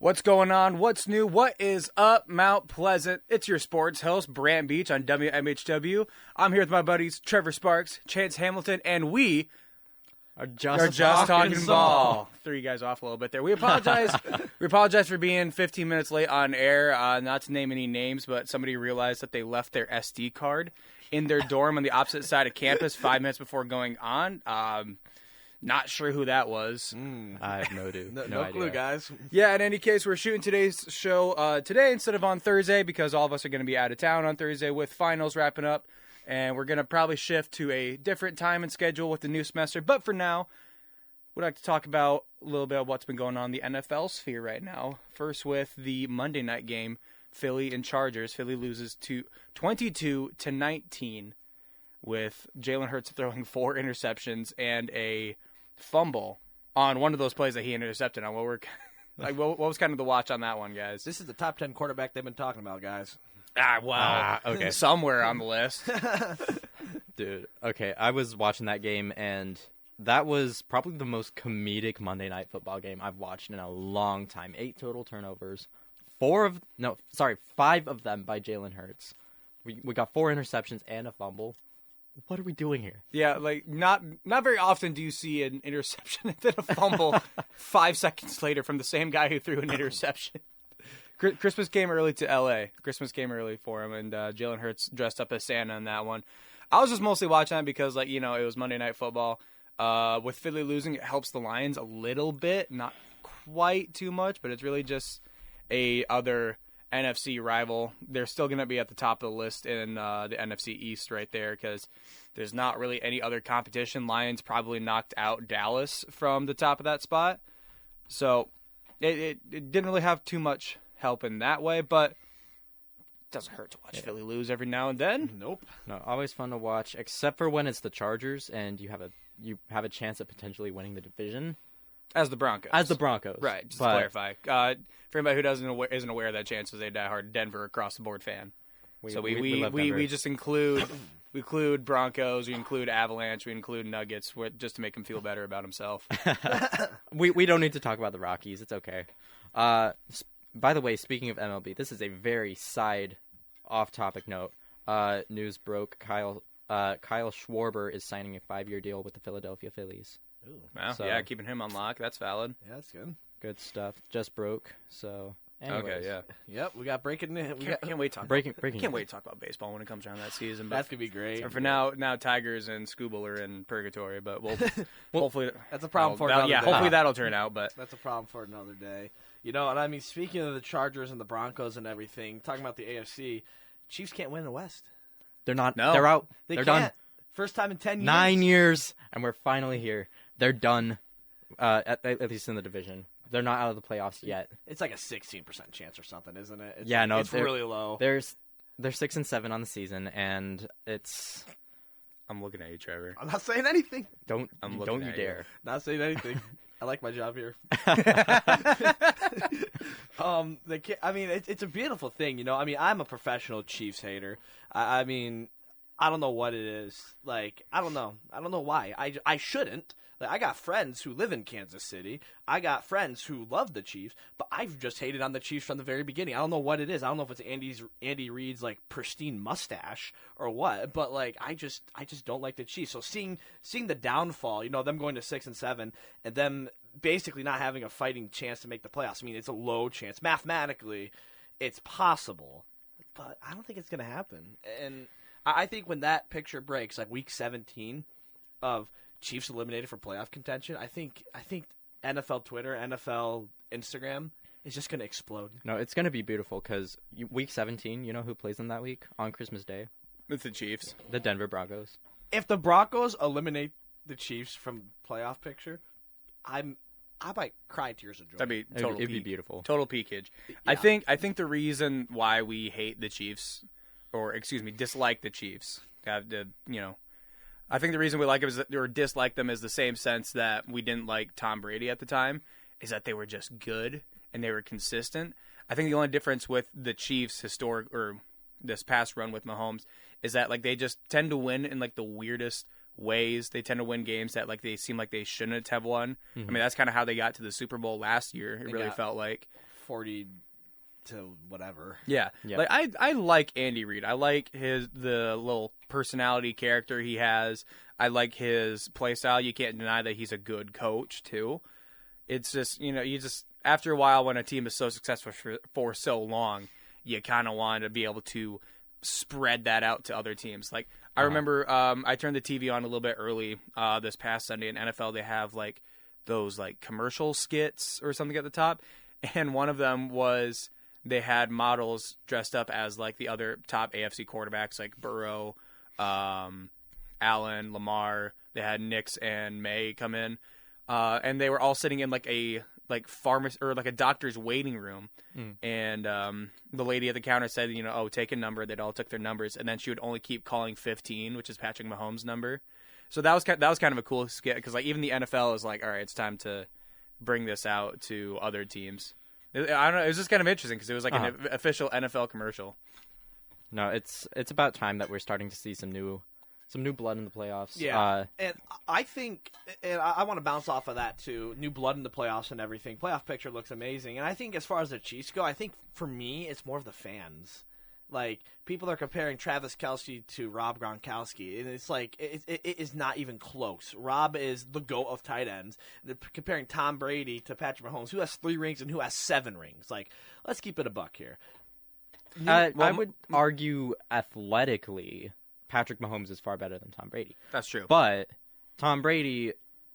What's going on? What's new? What is up, Mount Pleasant? It's your sports host, Brandt Beach on WHMW. I'm here with my buddies, Trevor Sparks, Chance Hamilton, and we are just talking ball. Threw you guys off a little bit there. We apologize. We apologize for being 15 minutes late on air. Not to name any names, but somebody realized that they left their SD card in their dorm on the opposite side of campus 5 minutes before going on. Not sure who that was. I have no idea. No clue, guys. Yeah, in any case, we're shooting today's show today instead of on Thursday because all of us are going to be out of town on Thursday with finals wrapping up. And we're going to probably shift to a different time and schedule with the new semester. But for now, we'd like to talk about a little bit of what's been going on in the NFL sphere right now. First with the Monday night game, Philly and Chargers. Philly loses to 22-19 with Jalen Hurts throwing 4 interceptions and a fumble on one of those plays that he intercepted on. What was kind of the watch on that one, guys? This is the top 10 quarterback they've been talking about, guys. Okay. Somewhere on the list. Dude, okay, I was watching that game, and that was probably the most comedic Monday Night Football game I've watched in a long time. 8 total turnovers. 5 of them by Jalen Hurts. We got 4 interceptions and a fumble. What are we doing here? Yeah, like not very often do you see an interception and then a fumble 5 seconds later from the same guy who threw an interception. Christmas came early to L.A. Christmas came early for him, and Jalen Hurts dressed up as Santa in that one. I was just mostly watching that because, it was Monday Night Football. With Philly losing, it helps the Lions a little bit, not quite too much, but it's really just a other NFC rival. They're still going to be at the top of the list in the NFC East right there because there's not really any other competition. Lions probably knocked out Dallas from the top of that spot. So it didn't really have too much help in that way, but it doesn't hurt to watch Philly lose every now and then. Nope. No, always fun to watch, except for when it's the Chargers and you have a chance at potentially winning the division. As the Broncos. Right, just to clarify. For anybody who isn't aware of that chance, is a diehard Denver across-the-board fan. We just include Broncos, we include Avalanche, we include Nuggets just to make him feel better about himself. we don't need to talk about the Rockies. It's okay. By the way, speaking of MLB, this is a very side off-topic note. News broke. Kyle Schwarber is signing a 5-year deal with the Philadelphia Phillies. Ooh. Wow. So, yeah, keeping him on lock. That's valid. Yeah, that's good. Good stuff. Just broke. So, anyways. Okay, yeah. Yep, we got breaking. Can't wait to talk. Breaking. Can't wait to talk about baseball when it comes around that season. But that's gonna be great. For now Tigers and Scooble are in purgatory, but we'll hopefully that's a problem for another day. Hopefully that'll turn out. But that's a problem for another day. And I mean, speaking of the Chargers and the Broncos and everything, talking about the AFC, Chiefs can't win the West. They're not. No. They're out. They're done. First time in 10 years. 9 years, and we're finally here. They're done. At least in the division. They're not out of the playoffs yet. It's like a 16% chance or something, isn't it? It's really low. They're 6-7 on the season, and it's. I'm looking at you, Trevor. I'm not saying anything. Don't you dare. Not saying anything. I like my job here. It's a beautiful thing, I mean, I'm a professional Chiefs hater. I mean, I don't know what it is. Like, I don't know why. I shouldn't. Like, I got friends who live in Kansas City. I got friends who love the Chiefs, but I've just hated on the Chiefs from the very beginning. I don't know what it is. I don't know if it's Andy Reid's like pristine mustache or what, but like I just don't like the Chiefs. So seeing the downfall, them going to 6-7 and them basically not having a fighting chance to make the playoffs. I mean, it's a low chance. Mathematically, it's possible, but I don't think it's going to happen. And I think when that picture breaks, like week 17 of Chiefs eliminated for playoff contention, I think NFL Twitter, NFL Instagram is just going to explode. No, it's going to be beautiful because week 17, you know who plays them that week on Christmas Day? It's the Chiefs. The Denver Broncos. If the Broncos eliminate the Chiefs from playoff picture, I might cry tears of joy. That'd be total It'd be beautiful. Total peakage. Yeah. I think the reason why we hate the Chiefs, dislike the Chiefs, I think the reason we like them or dislike them is the same sense that we didn't like Tom Brady at the time, is that they were just good and they were consistent. I think the only difference with the Chiefs this past run with Mahomes is that like they just tend to win in like the weirdest ways. They tend to win games that like they seem like they shouldn't have won. Mm-hmm. I mean, that's kind of how they got to the Super Bowl last year. It really felt like 40 to whatever. Yeah. Yeah. Like I like Andy Reid. I like the little personality character he has. I like his play style. You can't deny that he's a good coach too. It's just, you just after a while when a team is so successful for so long, you kind of want to be able to spread that out to other teams. Like I remember I turned the TV on a little bit early this past Sunday in NFL. They have like those like commercial skits or something at the top, and one of them was they had models dressed up as like the other top AFC quarterbacks like Burrow, Allen, Lamar. They had Nix and May come in, and they were all sitting in like a pharmacy or like a doctor's waiting room. And the lady at the counter said, take a number. They'd all took their numbers, and then she would only keep calling 15, which is Patrick Mahomes' number. So that was kind of a cool skit because like even the NFL is like, all right, it's time to bring this out to other teams. I don't know. It was just kind of interesting because it was like an official NFL commercial. No, it's about time that we're starting to see some new blood in the playoffs. Yeah, and I think, and I want to bounce off of that too. New blood in the playoffs and everything. Playoff picture looks amazing, and I think as far as the Chiefs go, I think for me it's more of the fans. Like people are comparing Travis Kelce to Rob Gronkowski, and it's like it is not even close. Rob is the GOAT of tight ends. They're comparing Tom Brady to Patrick Mahomes, who has 3 rings and who has 7 rings. Like, let's keep it a buck here. I would argue athletically, Patrick Mahomes is far better than Tom Brady. That's true. But Tom Brady,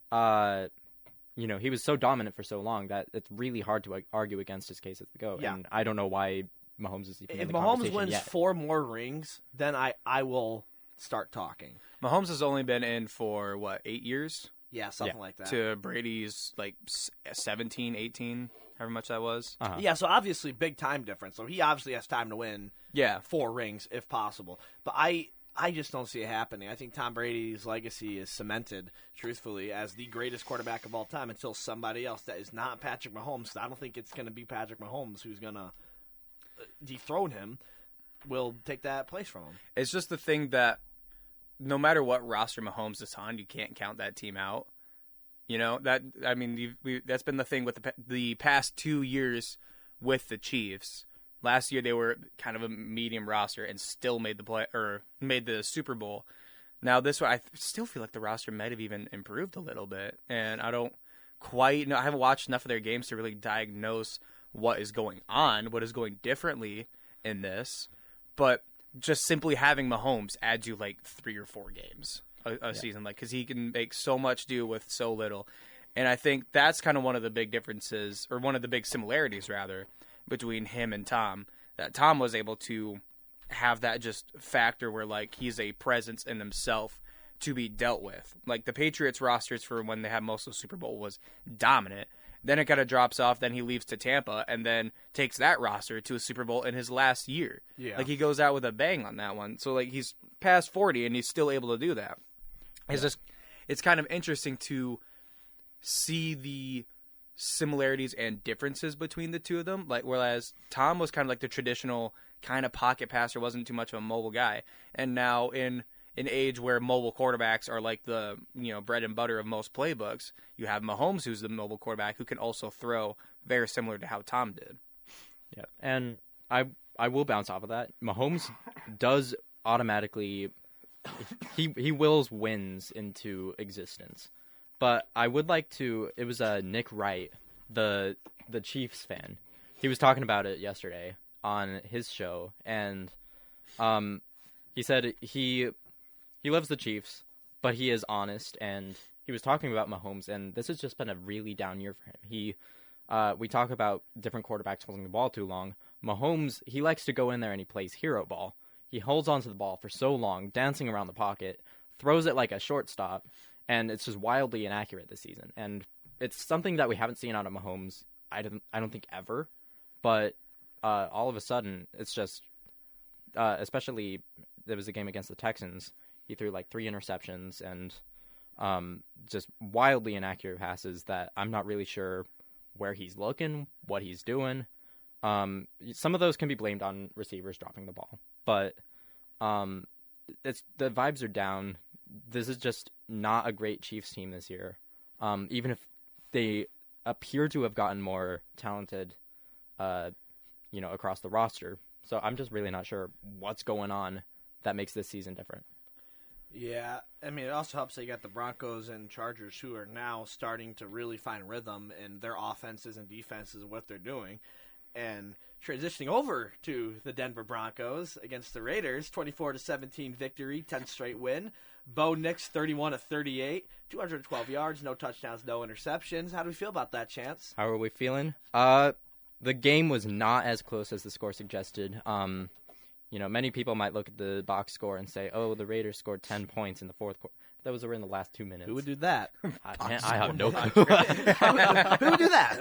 he was so dominant for so long that it's really hard to argue against his case as the GOAT. Yeah. And I don't know why Mahomes is even in the conversation. If Mahomes wins yet. 4 more rings, then I will start talking. Mahomes has only been in for, 8 years? Yeah, something like that. To Brady's, 17, 18, however much that was. Uh-huh. Yeah, so obviously big time difference. So he obviously has time to win 4 rings if possible. But I just don't see it happening. I think Tom Brady's legacy is cemented, truthfully, as the greatest quarterback of all time until somebody else that is not Patrick Mahomes. I don't think it's going to be Patrick Mahomes who's going to dethrone him, will take that place from him. It's just the thing that no matter what roster Mahomes is on, you can't count that team out. That's been the thing with the past 2 years with the Chiefs. Last year they were kind of a medium roster and still made the Super Bowl. Now this one, I still feel like the roster might have even improved a little bit, and I don't quite know. I haven't watched enough of their games to really diagnose what is going on, what is going differently in this. But just simply having Mahomes adds you 3 or 4 games a season, because he can make so much do with so little. And I think that's kind of one of the big differences, or one of the big similarities rather, between him and Tom, that Tom was able to have that just factor where he's a presence in himself to be dealt with. Like the Patriots rosters for when they had most of the Super Bowl was dominant. Then it kind of drops off. Then he leaves to Tampa and then takes that roster to a Super Bowl in his last year. Yeah. He goes out with a bang on that one. So he's past 40 and he's still able to do that. It's kind of interesting to see the similarities and differences between the two of them. Whereas Tom was kind of the traditional kind of pocket passer, wasn't too much of a mobile guy. And now in an age where mobile quarterbacks are the bread and butter of most playbooks, you have Mahomes, who's the mobile quarterback who can also throw, very similar to how Tom did. Yeah, and I will bounce off of that. Mahomes does automatically he wills wins into existence. But I would like to. It was Nick Wright, the Chiefs fan. He was talking about it yesterday on his show, and he said he loves the Chiefs, but he is honest. And he was talking about Mahomes, and this has just been a really down year for him. We talk about different quarterbacks holding the ball too long. Mahomes, he likes to go in there and he plays hero ball. He holds onto the ball for so long, dancing around the pocket, throws it like a shortstop. And it's just wildly inaccurate this season. And it's something that we haven't seen out of Mahomes, I don't think, ever. But all of a sudden, it's just, especially, there was a game against the Texans. He threw 3 interceptions and just wildly inaccurate passes that I'm not really sure where he's looking, what he's doing. Some of those can be blamed on receivers dropping the ball. But the vibes are down. This is just not a great Chiefs team this year. Even if they appear to have gotten more talented across the roster. So I'm just really not sure what's going on that makes this season different. Yeah, I mean, it also helps that you got the Broncos and Chargers who are now starting to really find rhythm in their offenses and defenses and what they're doing. And transitioning over to the Denver Broncos against the Raiders, 24-17 victory, 10th straight win. Bo Nix, 31-38, 212 yards, no touchdowns, no interceptions. How do we feel about that, Chance? How are we feeling? The game was not as close as the score suggested. Many people might look at the box score and say, "Oh, the Raiders scored 10 points in the fourth quarter." Those were in the last 2 minutes. Who would do that? I have no clue. Who would do that?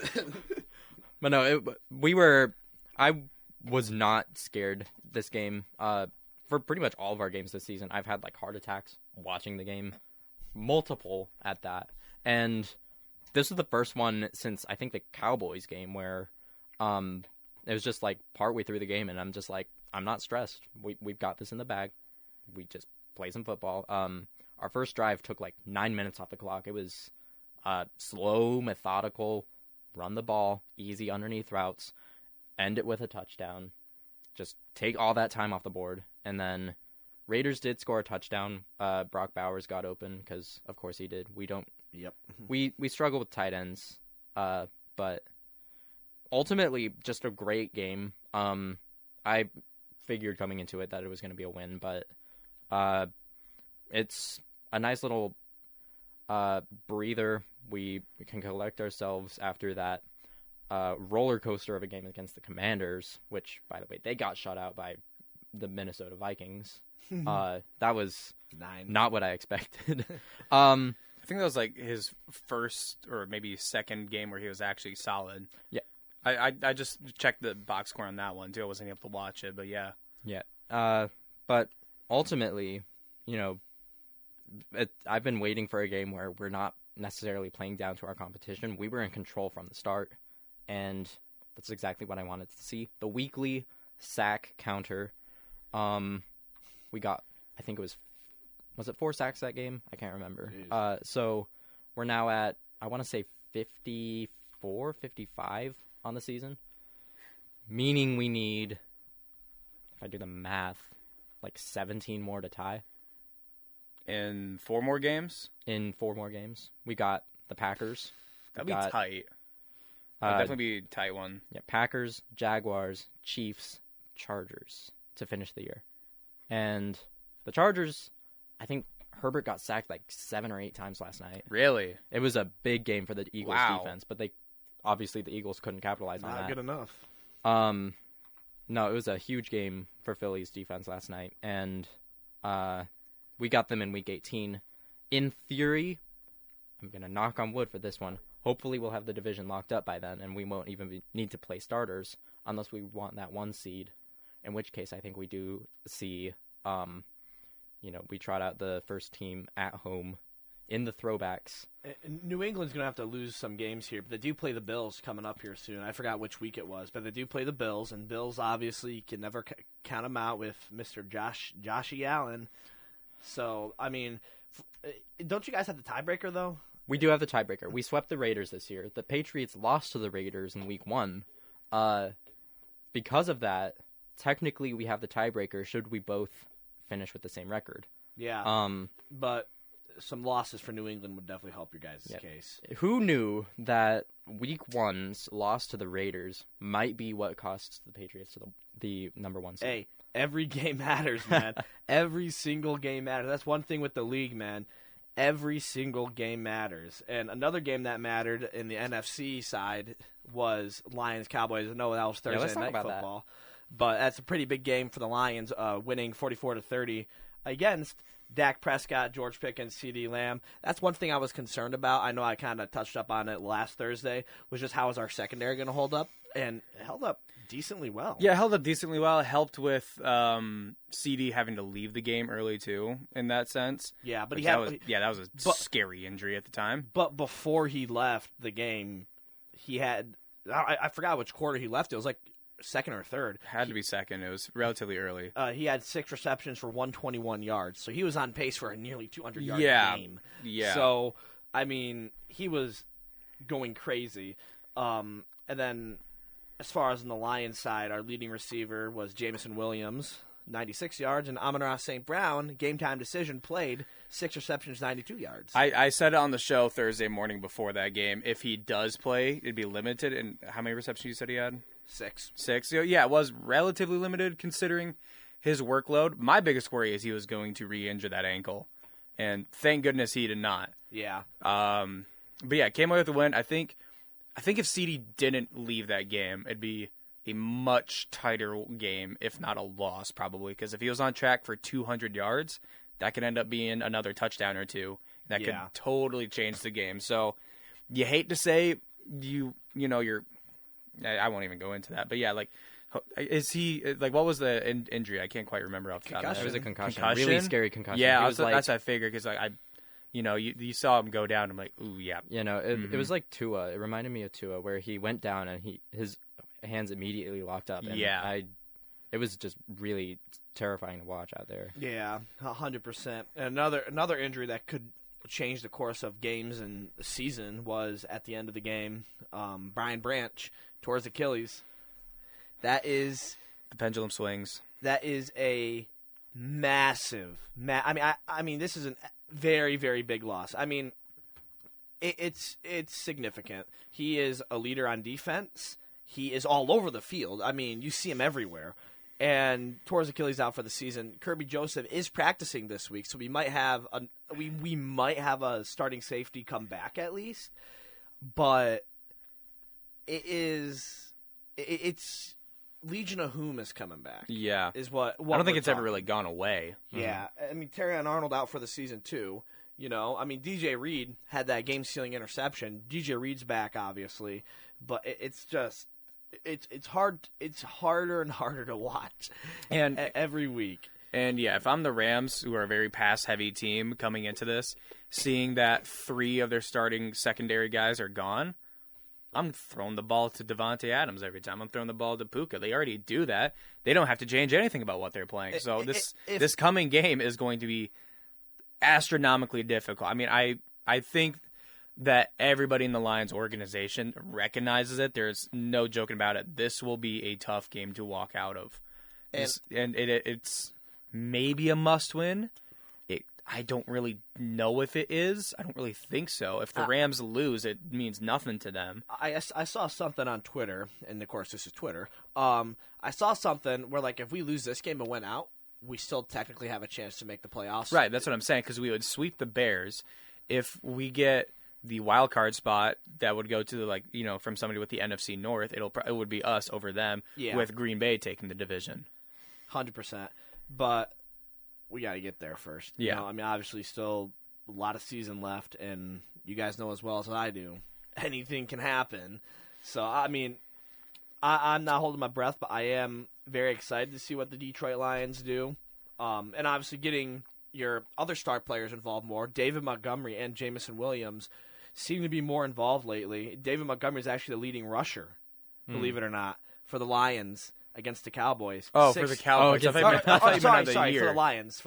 But no, I was not scared this game. For pretty much all of our games this season, I've had like heart attacks watching the game, multiple at that. And this is the first one since I think the Cowboys game where it was just like partway through the game and I'm just like, I'm not stressed. We've got this in the bag. We just play some football. Our first drive took like 9 minutes off the clock. It was slow, methodical, run the ball, easy underneath routes, end it with a touchdown. Just take all that time off the board. And then Raiders did score a touchdown. Brock Bowers got open because, of course, he did. We don't. Yep. We struggle with tight ends, but ultimately just a great game. I figured coming into it that it was going to be a win, but it's a nice little breather. We can collect ourselves after that roller coaster of a game against the Commanders, which, by the way, they got shut out by the Minnesota Vikings. That was 9. not what I expected. I think that was like his first or maybe second game where he was actually solid. Yeah. I just checked the box score on that one too. I wasn't able to watch it, but yeah. Yeah. But ultimately, I've been waiting for a game where we're not necessarily playing down to our competition. We were in control from the start, and that's exactly what I wanted to see. The weekly sack counter. We got, I think was it 4 sacks that game? I can't remember. So we're now at, I want to say 54, 55 on the season, meaning we need, if I do the math, like 17 more to tie. In 4 more games? In 4 more games. We got the Packers. That'd be tight. That'd definitely be a tight one. Yeah, Packers, Jaguars, Chiefs, Chargers to finish the year. And the Chargers, I think Herbert got sacked like 7 or 8 times last night. Really? It was a big game for the Eagles defense, but the Eagles couldn't capitalize on that. Not good enough. No, it was a huge game for Philly's defense last night, and we got them in Week 18. In theory, I'm going to knock on wood for this one. Hopefully we'll have the division locked up by then, and we won't even need to play starters unless we want that 1 seed, in which case I think we do see, we trot out the first team at home in the throwbacks. New England's going to have to lose some games here, but they do play the Bills coming up here soon. I forgot which week it was, but they do play the Bills, and Bills obviously can never count them out with Mr. Joshy Allen. So, I mean, don't you guys have the tiebreaker, though? We do have the tiebreaker. We swept the Raiders this year. The Patriots lost to the Raiders in Week 1. Because of that, technically we have the tiebreaker should we both finish with the same record. Yeah, but some losses for New England would definitely help your guys' case. Who knew that Week 1's loss to the Raiders might be what costs the Patriots the number 1 seed? Hey, every game matters, man. Every single game matters. That's one thing with the league, man. Every single game matters. And another game that mattered in the NFC side was Lions-Cowboys. I know that was Thursday Night Football. But that's a pretty big game for the Lions, winning 44-30 against Dak Prescott, George Pickens, CeeDee Lamb. That's one thing I was concerned about. I know I kind of touched up on it last Thursday, was just how is our secondary going to hold up? And it held up decently well. Yeah, it held up decently well. It helped with CD having to leave the game early, too, in that sense. Yeah, but that was a scary injury at the time. But before he left the game, he had – I forgot which quarter he left. It was like second or third. Had to be second. It was relatively early. He had 6 receptions for 121 yards. So he was on pace for a nearly 200-yard game. Yeah. So, I mean, he was going crazy. And then as far as on the Lions side, our leading receiver was Jamison Williams, 96 yards, and Amon-Ra St. Brown, game-time decision, played 6 receptions, 92 yards. I said it on the show Thursday morning before that game. If he does play, it'd be limited. And how many receptions you said he had? 6. 6. Yeah, it was relatively limited considering his workload. My biggest worry is he was going to re-injure that ankle. And thank goodness he did not. Yeah. But yeah, came away with the win. I think if CD didn't leave that game, it'd be a much tighter game, if not a loss, probably. Because if he was on track for 200 yards, that could end up being another touchdown or two. That could totally change the game. So you hate to say you're. I won't even go into that. But yeah, like, is he like? What was the injury? I can't quite remember off the top of my head. It was a concussion. Really scary concussion. Yeah, that's what I figured because you saw him go down. I'm like, ooh, yeah. It was like Tua. It reminded me of Tua, where he went down and his hands immediately locked up. And it was just really terrifying to watch out there. Yeah, 100%. And another injury that could change the course of games and the season was at the end of the game. Brandt tore his Achilles. That is the pendulum swings. That is a massive. I mean, this is a very, very big loss. I mean, it's significant. He is a leader on defense. He is all over the field. I mean, you see him everywhere. And tore his Achilles out for the season. Kirby Joseph is practicing this week, so we might have a starting safety come back at least. But it's Legion of Whom is coming back. Yeah, is what I don't think it's ever really gone away. Yeah, I mean Terrion Arnold out for the season too. I mean DJ Reed had that game-sealing interception. DJ Reed's back, obviously, but it's just. It's hard. It's harder and harder to watch, and every week. And yeah, if I'm the Rams, who are a very pass-heavy team coming into this, seeing that 3 of their starting secondary guys are gone, I'm throwing the ball to Devontae Adams every time. I'm throwing the ball to Puka. They already do that. They don't have to change anything about what they're playing. So this coming game is going to be astronomically difficult. I mean, I think that everybody in the Lions organization recognizes it. There's no joking about it. This will be a tough game to walk out of. It's maybe a must-win. I don't really know if it is. I don't really think so. If the Rams lose, it means nothing to them. I saw something on Twitter, and of course this is Twitter. I saw something where, like, if we lose this game and win out, we still technically have a chance to make the playoffs. Right, that's what I'm saying, because we would sweep the Bears. If we get the wild card spot, that would go to from somebody with the NFC North. It would be us over them, with Green Bay taking the division. 100%. But we got to get there first. Yeah. I mean, obviously, still a lot of season left, and you guys know as well as I do, anything can happen. So I mean, I'm not holding my breath, but I am very excited to see what the Detroit Lions do, and obviously getting your other star players involved more. David Montgomery and Jamison Williams seem to be more involved lately. David Montgomery is actually the leading rusher, believe it or not, for the Lions against the Cowboys. Oh, for the Cowboys. Sorry, for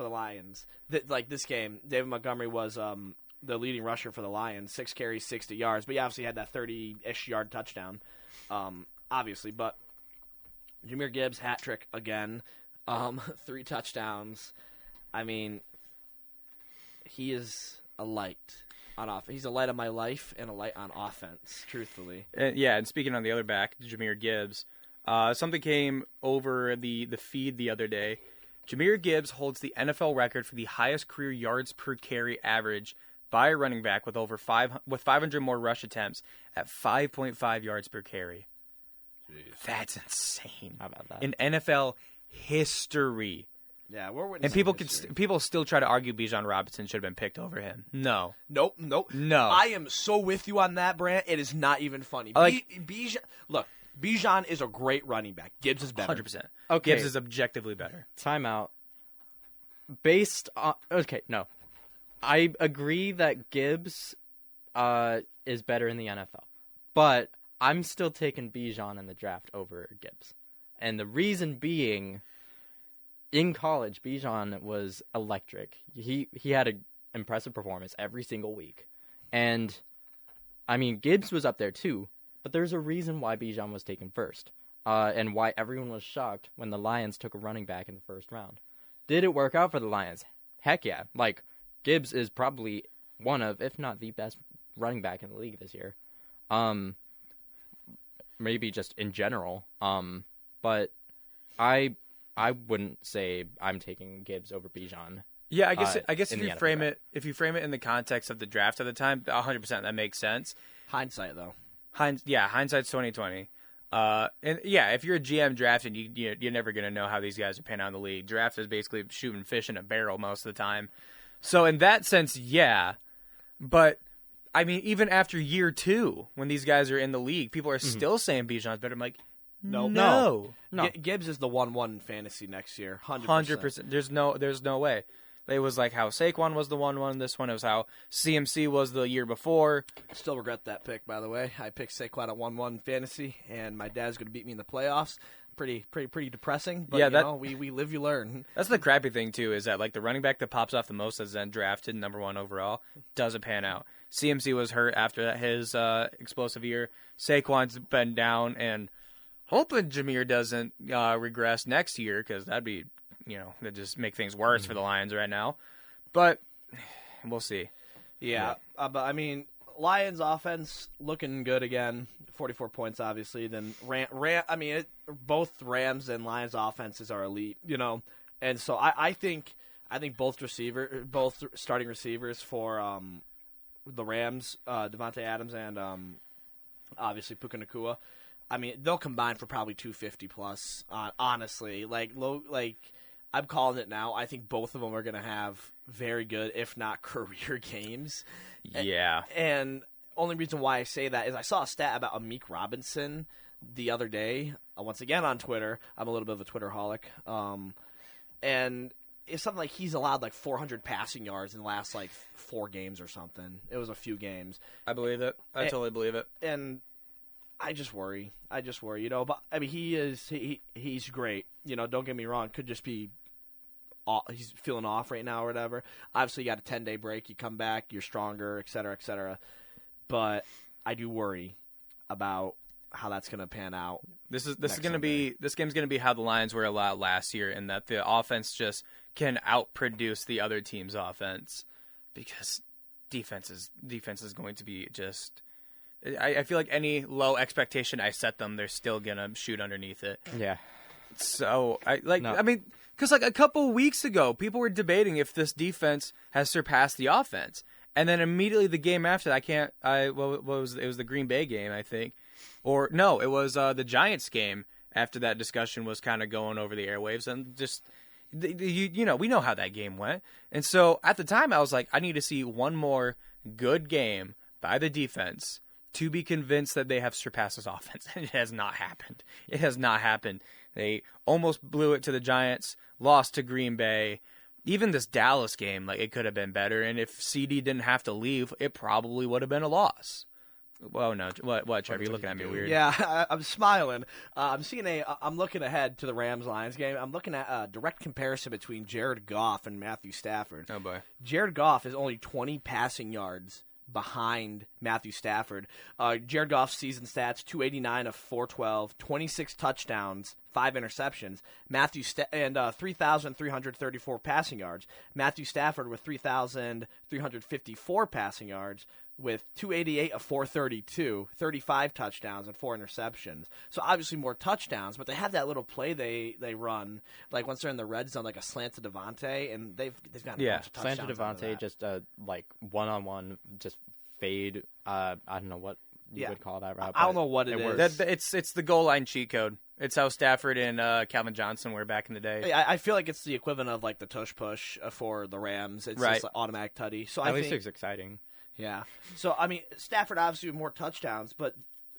the Lions. This game, David Montgomery was the leading rusher for the Lions, 6 carries, 60 yards, but he obviously had that 30-ish yard touchdown, obviously. But Jahmyr Gibbs, hat trick again, 3 touchdowns. I mean, he is a light on offense. He's a light on my life and a light on offense, truthfully. And speaking on the other back, Jahmyr Gibbs, something came over the feed the other day. Jahmyr Gibbs holds the NFL record for the highest career yards per carry average by a running back with 500 more rush attempts at 5.5 yards per carry. Jeez. That's insane. How about that? In NFL history. Yeah, we're witnessing. And people still try to argue Bijan Robinson should have been picked over him. No. Nope. No. I am so with you on that, Brandt. It is not even funny. Bijan is a great running back. Gibbs is better. 100%. Okay. Gibbs is objectively better. Timeout. Based on no. I agree that Gibbs is better in the NFL. But I'm still taking Bijan in the draft over Gibbs. And the reason being, in college, Bijan was electric. He had an impressive performance every single week. And, I mean, Gibbs was up there too, but there's a reason why Bijan was taken first. and why everyone was shocked when the Lions took a running back in the first round. Did it work out for the Lions? Heck yeah. Like, Gibbs is probably one of, if not the best running back in the league this year. Maybe just in general. But I wouldn't say I'm taking Gibbs over Bijan. Yeah, I guess if in you the frame NFL. it in the context of the draft at the time, 100% that makes sense. Hindsight, though. Hindsight's 2020. And yeah, if you're a GM drafting, you're never gonna know how these guys are panning out in the league. Draft is basically shooting fish in a barrel most of the time. So in that sense, yeah. But I mean, even after year 2, when these guys are in the league, people are still saying Bijan's better. I'm like, no. Gibbs is the 1-1 in fantasy next year. 100%. There's no way. It was like how Saquon was the 1-1 this one. It was how CMC was the year before. Still regret that pick, by the way. I picked Saquon at 1-1 fantasy, and my dad's going to beat me in the playoffs. Pretty depressing, but yeah, we live, you learn. That's the crappy thing, too, is that like the running back that pops off the most that's then drafted number 1 overall doesn't pan out. CMC was hurt after his explosive year. Saquon's been down, and hoping Jameer doesn't regress next year, because that'd be, that'd just make things worse for the Lions right now. But we'll see. Yeah. But I mean, Lions offense looking good again. 44 points, obviously. Then both Rams and Lions offenses are elite, And so I think both starting receivers for the Rams, Devontae Adams and obviously Puka Nacua, I mean, they'll combine for probably 250 plus. Honestly, I'm calling it now. I think both of them are going to have very good, if not career games. Yeah. And only reason why I say that is I saw a stat about Amik Robinson the other day, once again on Twitter. I'm a little bit of a Twitterholic. And it's something like he's allowed like 400 passing yards in the last like 4 games or something. It was a few games. I believe it. I totally believe it. And I just worry, but I mean, he's great. Don't get me wrong. Could just be he's feeling off right now or whatever. Obviously, you got a 10-day break. You come back, you're stronger, et cetera, et cetera. But I do worry about how that's going to pan out. This game's going to be how the Lions were allowed last year, in that the offense just can outproduce the other team's offense, because defense is going to be just. I feel like any low expectation I set them, they're still gonna shoot underneath it. Yeah. So I mean, because like a couple weeks ago, people were debating if this defense has surpassed the offense, and then immediately the game after that, it was the Green Bay game, I think, or no, it was the Giants game. After that discussion was kind of going over the airwaves, and just we know how that game went, and so at the time I was like, I need to see one more good game by the defense to be convinced that they have surpassed this offense. And it has not happened. It has not happened. They almost blew it to the Giants, lost to Green Bay. Even this Dallas game, like, it could have been better. And if CD didn't have to leave, it probably would have been a loss. Well, no. What, Trevor? You're looking at me weird. Yeah, I'm smiling. I'm looking ahead to the Rams-Lions game. I'm looking at a direct comparison between Jared Goff and Matthew Stafford. Oh, boy. Jared Goff is only 20 passing yards behind Matthew Stafford. Jared Goff's season stats: 289 of 412, 26 touchdowns, 5 interceptions. 3,334 passing yards. Matthew Stafford with 3,354 passing yards, with 288 of 432, 35 touchdowns and 4 interceptions. So obviously more touchdowns, but they have that little play they run, like once they're in the red zone, like a slant to Devontae, and they've got a bunch of touchdowns. Slant to Devontae, just like one-on-one, just fade. I don't know what you would call that route. I don't know what it is. It's the goal line cheat code. It's how Stafford and Calvin Johnson were back in the day. I feel like it's the equivalent of like the tush push for the Rams. It's just like automatic tutty. So at least it's exciting. Yeah. So, I mean, Stafford obviously with more touchdowns, but,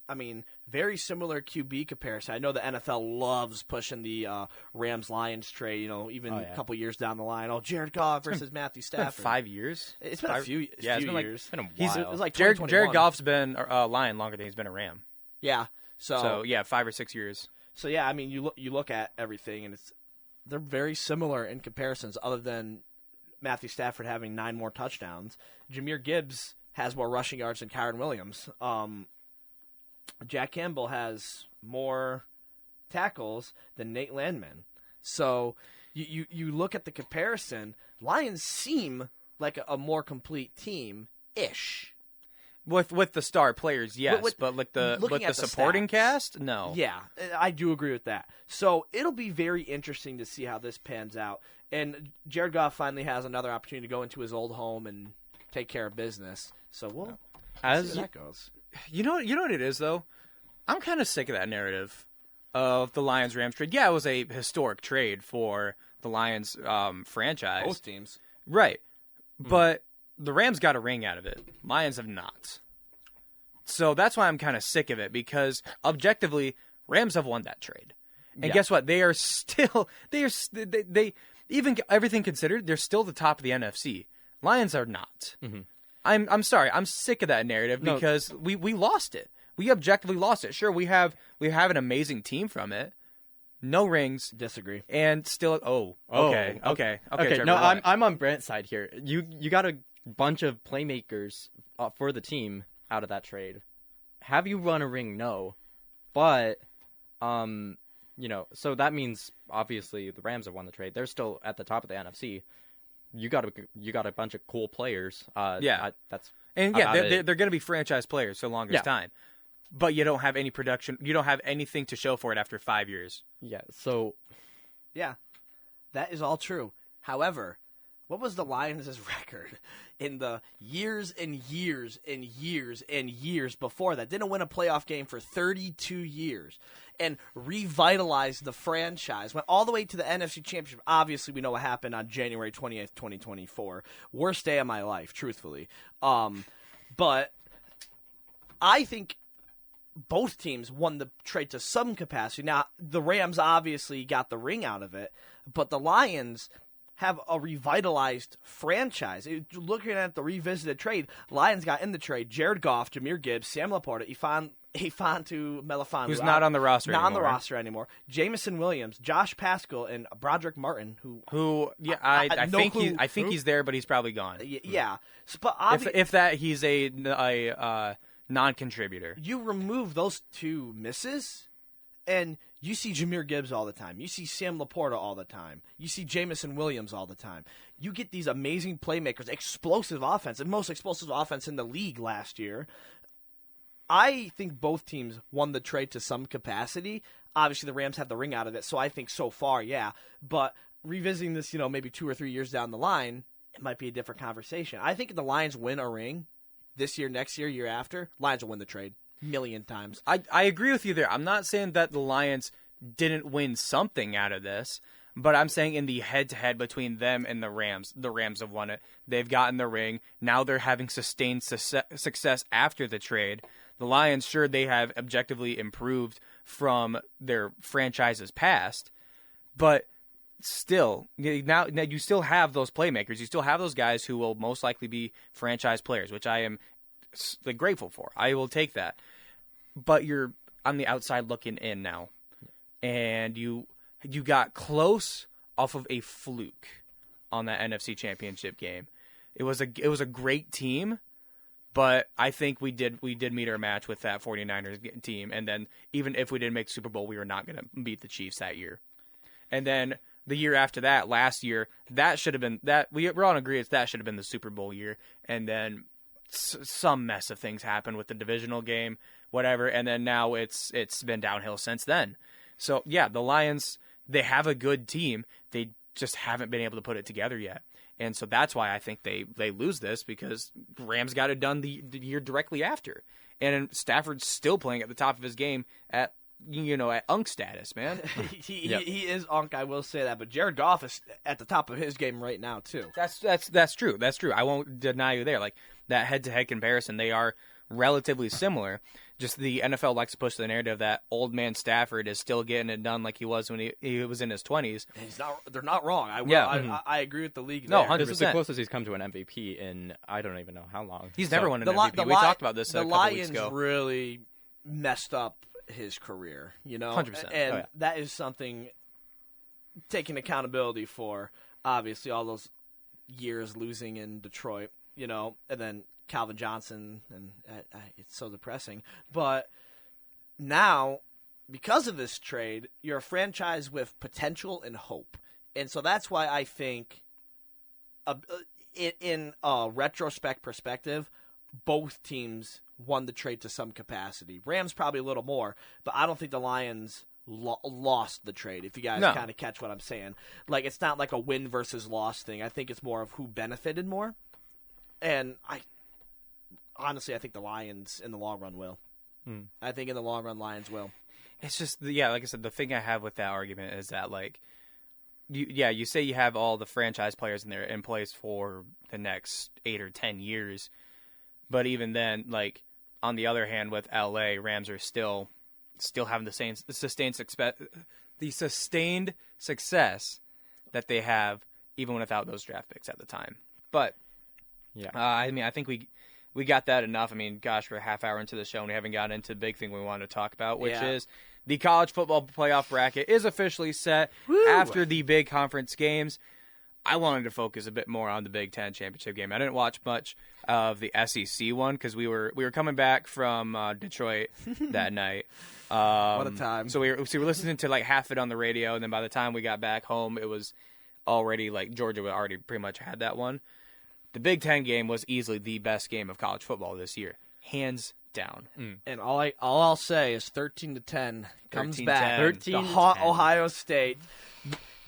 I mean, very similar QB comparison. I know the NFL loves pushing the Rams-Lions trade, even a couple years down the line. Oh, Jared Goff versus Matthew Stafford. It's been 5 years? It's been a few years. It's been a while. It was like Jared Goff's been a Lion longer than he's been a Ram. Yeah. So, yeah, 5 or 6 years. So, yeah, I mean, you look at everything, and they're very similar in comparisons, other than Matthew Stafford having 9 more touchdowns. Jahmyr Gibbs has more rushing yards than Kyren Williams. Jack Campbell has more tackles than Nate Landman. So you look at the comparison, Lions seem like a more complete team-ish. With the star players, yes, but with the supporting stats, cast, no. Yeah, I do agree with that. So it'll be very interesting to see how this pans out. And Jared Goff finally has another opportunity to go into his old home and take care of business. So we'll see how that goes. You know what it is, though? I'm kind of sick of that narrative of the Lions-Rams trade. Yeah, it was a historic trade for the Lions franchise. Both teams. Right. But the Rams got a ring out of it. Lions have not. So that's why I'm kind of sick of it, because objectively, Rams have won that trade. And guess what? They are still they even everything considered, they're still the top of the NFC. Lions are not. Mm-hmm. I'm sorry. I'm sick of that narrative because we lost it. We objectively lost it. Sure, we have an amazing team from it. No rings. Disagree. And still, okay. Trevor, no, I'm on Brandt's side here. You got a bunch of playmakers for the team out of that trade. Have you won a ring? No, but so that means obviously the Rams have won the trade. They're still at the top of the NFC. You got a bunch of cool players. They're going to be franchise players so long as time. But you don't have any production. You don't have anything to show for it after 5 years. Yeah. So, yeah, that is all true. However, what was the Lions' record in the years and years and years and years before that? Didn't win a playoff game for 32 years and revitalized the franchise. Went all the way to the NFC Championship. Obviously, we know what happened on January 28th, 2024. Worst day of my life, truthfully. But I think both teams won the trade to some capacity. Now, the Rams obviously got the ring out of it, but the Lions have a revitalized franchise. Looking at the revisited trade, Lions got in the trade Jared Goff, Jahmyr Gibbs, Sam Laporta, Ifantu Melifonwu. Who's not on the roster anymore. Not on the roster anymore. Jamison Williams, Josh Pascal, and Broderick Martin, I think he's there, but he's probably gone. Yeah. But if that, he's a non-contributor. You remove those two misses, and you see Jahmyr Gibbs all the time. You see Sam Laporta all the time. You see Jamison Williams all the time. You get these amazing playmakers, explosive offense, the most explosive offense in the league last year. I think both teams won the trade to some capacity. Obviously, the Rams had the ring out of it, so I think so far, yeah. But revisiting this, maybe 2 or 3 years down the line, it might be a different conversation. I think if the Lions win a ring this year, next year, year after, Lions will win the trade a million times. I agree with you there. I'm not saying that the Lions didn't win something out of this, but I'm saying in the head-to-head between them and the Rams have won it. They've gotten the ring. Now they're having sustained success after the trade. The Lions, sure, they have objectively improved from their franchise's past, but still, now you still have those playmakers. You still have those guys who will most likely be franchise players, which I am grateful for. I will take that. But you're on the outside looking in now, and you got close off of a fluke on that NFC Championship game. It was a great team, but I think we did meet our match with that 49ers team. And then even if we didn't make the Super Bowl, we were not going to beat the Chiefs that year. And then the year after that, last year, that should have been that. We're all in agreement that should have been the Super Bowl year. And then some mess of things happened with the divisional game, whatever. And then now it's been downhill since then. So yeah, the Lions, they have a good team. They just haven't been able to put it together yet. And so that's why I think they lose this, because Rams got it done the year directly after. And Stafford's still playing at the top of his game at Unk status, man. He is Unk, I will say that. But Jared Goff is at the top of his game right now, too. That's true. That's true. I won't deny you there. Like, that head-to-head comparison, they are relatively similar. Just the NFL likes to push the narrative that old man Stafford is still getting it done like he was when he was in his 20s. They're not wrong. I agree with the league there. No, 100%. This is the closest he's come to an MVP in I don't even know how long. He's never won an MVP. We talked about this a couple weeks ago. The Lions really messed up his career, 100%. And that is something taking accountability for, obviously, all those years losing in Detroit, and then Calvin Johnson, and it's so depressing. But now because of this trade, you're a franchise with potential and hope. And so that's why I think, in a retrospect perspective, both teams won the trade to some capacity. Rams probably a little more, but I don't think the Lions lost the trade, if you guys kind of catch what I'm saying. Like, it's not like a win versus loss thing. I think it's more of who benefited more. And honestly, I think the Lions in the long run will. I think in the long run, Lions will. It's just, like I said, the thing I have with that argument is that, like, you say you have all the franchise players in place for the next 8 or 10 years, but even then, like, on the other hand, with LA, Rams are still having the sustained success that they have even without those draft picks at the time. But I think we got that enough. I mean, gosh, we're a half hour into the show and we haven't gotten into the big thing we wanted to talk about, which is the college football playoff bracket is officially set after the big conference games. I wanted to focus a bit more on the Big Ten championship game. I didn't watch much of the SEC one because we were coming back from Detroit that night. What a time! So we were listening to like half it on the radio, and then by the time we got back home, it was already like Georgia already pretty much had that one. The Big Ten game was easily the best game of college football this year, hands down. And all I'll say is 13-10 comes back. 13-10. Ohio State.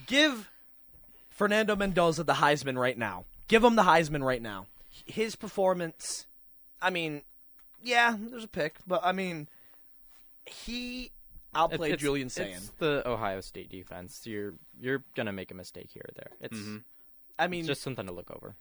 Give Fernando Mendoza the Heisman right now. Give him the Heisman right now. His performance, I mean, there's a pick, but I mean, he outplayed Julian Sayin. It's the Ohio State defense. You're gonna make a mistake here or there. It's just something to look over.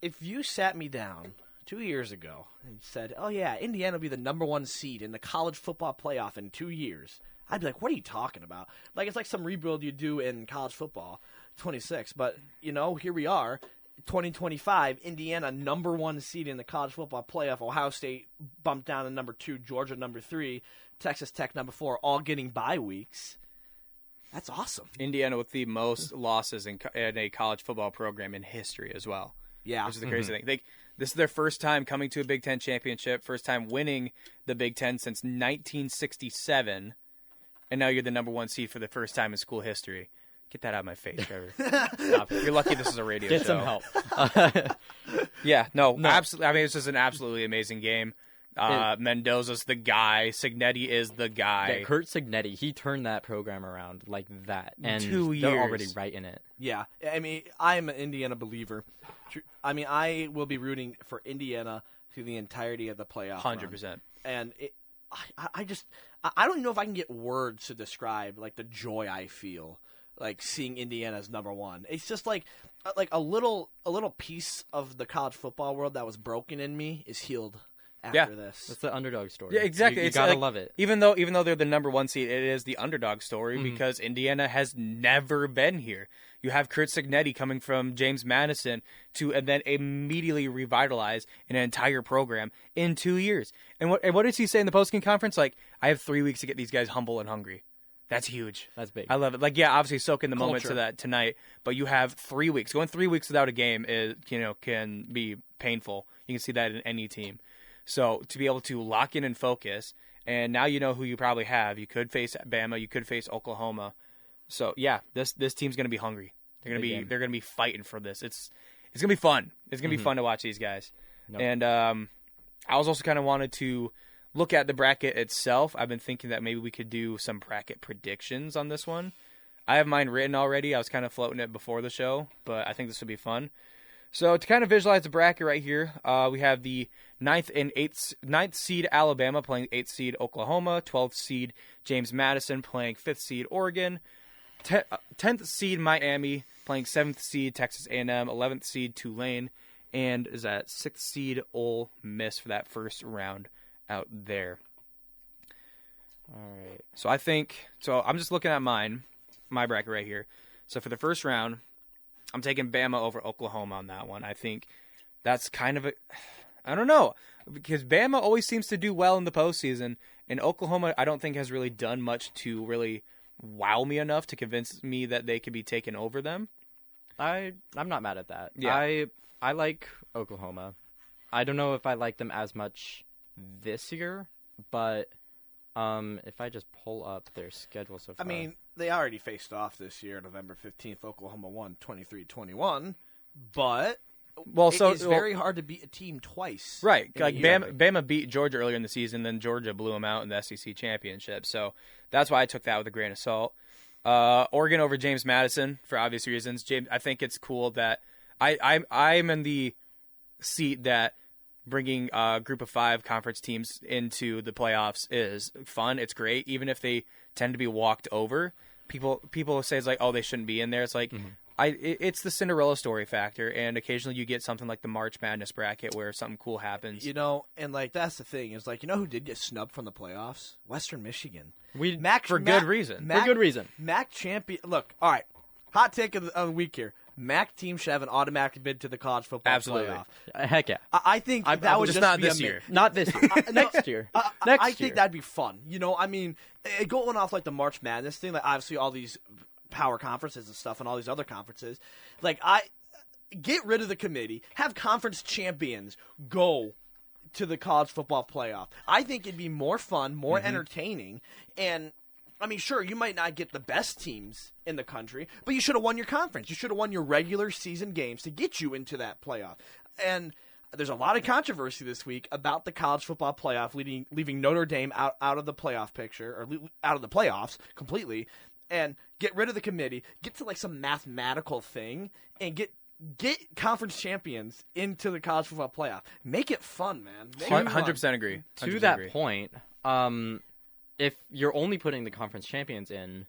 If you sat me down 2 years ago and said, "Oh yeah, Indiana will be the number 1 seed in the college football playoff in 2 years," I'd be like, "What are you talking about?" Like, it's like some rebuild you do in college football. 26, but here we are, 2025. Indiana number 1 seed in the college football playoff. Ohio State bumped down to number 2. Georgia number 3. Texas Tech number 4. All getting bye weeks. That's awesome. Indiana with the most losses in a college football program in history as well. Yeah, which is the crazy thing. This is their first time coming to a Big Ten championship. First time winning the Big Ten since 1967, and now you're the number 1 seed for the first time in school history. Get that out of my face, Trevor. Stop it. You're lucky this is a radio show. Get some help. No, absolutely. I mean, it's just an absolutely amazing game. Mendoza's the guy. Cignetti is the guy. Yeah, Kurt Cignetti, he turned that program around like that. And 2 years. They're already right in it. Yeah. I mean, I'm an Indiana believer. I mean, I will be rooting for Indiana through the entirety of the playoff 100%. run. And I don't even know if I can get words to describe, like, the joy I feel, like, seeing Indiana as number 1. It's just like a little piece of the college football world that was broken in me is healed after this. It's the underdog story. Yeah, exactly. You gotta love it. Even though they're the number 1 seed, it is the underdog story because Indiana has never been here. You have Kurt Cignetti coming from James Madison and then immediately revitalize an entire program in 2 years. And what did he say in the postgame conference? Like, I have 3 weeks to get these guys humble and hungry. That's huge. That's big. I love it. Like, obviously soak in the moment to that tonight, but you have 3 weeks. Going 3 weeks without a game can be painful. You can see that in any team. So to be able to lock in and focus, and now you know who you probably have. You could face Bama. You could face Oklahoma. So this team's gonna be hungry. They're gonna be fighting for this. It's gonna be fun. It's gonna be fun to watch these guys. Nope. And I was also kind of wanted to look at the bracket itself. I've been thinking that maybe we could do some bracket predictions on this one. I have mine written already. I was kind of floating it before the show, but I think this would be fun. So to kind of visualize the bracket right here, we have the 9th seed Alabama playing 8th seed Oklahoma, 12th seed James Madison playing 5th seed Oregon, 10th seed Miami playing 7th seed Texas A&M, 11th seed Tulane, and is that 6th seed Ole Miss for that first round out there. All right. So I'm just looking at my bracket right here. So for the first round, I'm taking Bama over Oklahoma on that one. I think that's kind of I don't know, because Bama always seems to do well in the postseason, and Oklahoma I don't think has really done much to really wow me enough to convince me that they could be taken over them. I'm not mad at that. Yeah. I like Oklahoma. I don't know if I like them as much this year, but If I just pull up their schedule so far. I mean, they already faced off this year, November 15th. Oklahoma won 23-21, but it's very hard to beat a team twice. Right. Like Bama beat Georgia earlier in the season, then Georgia blew them out in the SEC championship. So that's why I took that with a grain of salt. Oregon over James Madison for obvious reasons. I think it's cool that I'm in the seat that bringing a group of 5 conference teams into the playoffs is fun. It's great, even if they tend to be walked over. People say it's like, oh, they shouldn't be in there. It's like, it's the Cinderella story factor, and occasionally you get something like the March Madness bracket where something cool happens. And like that's the thing is like who did get snubbed from the playoffs? Western Michigan. For good reason. MAC champion. Look, all right. Hot take of the week here. MAC team should have an automatic bid to the college football Absolutely. playoff. Heck yeah. I think that would just just not be this year. Not this year. Next year. I think that'd be fun. I mean, going off like the March Madness thing, like obviously all these power conferences and stuff and all these other conferences, like get rid of the committee, have conference champions go to the college football playoff. I think it'd be more fun, more entertaining, and I mean, sure, you might not get the best teams in the country, but you should have won your conference. You should have won your regular season games to get you into that playoff. And there's a lot of controversy this week about the college football playoff, leaving Notre Dame out of the playoff picture, or out of the playoffs completely, and get rid of the committee, get to like some mathematical thing, and get conference champions into the college football playoff. Make it fun, man. 100% agree. To that point, if you're only putting the conference champions in,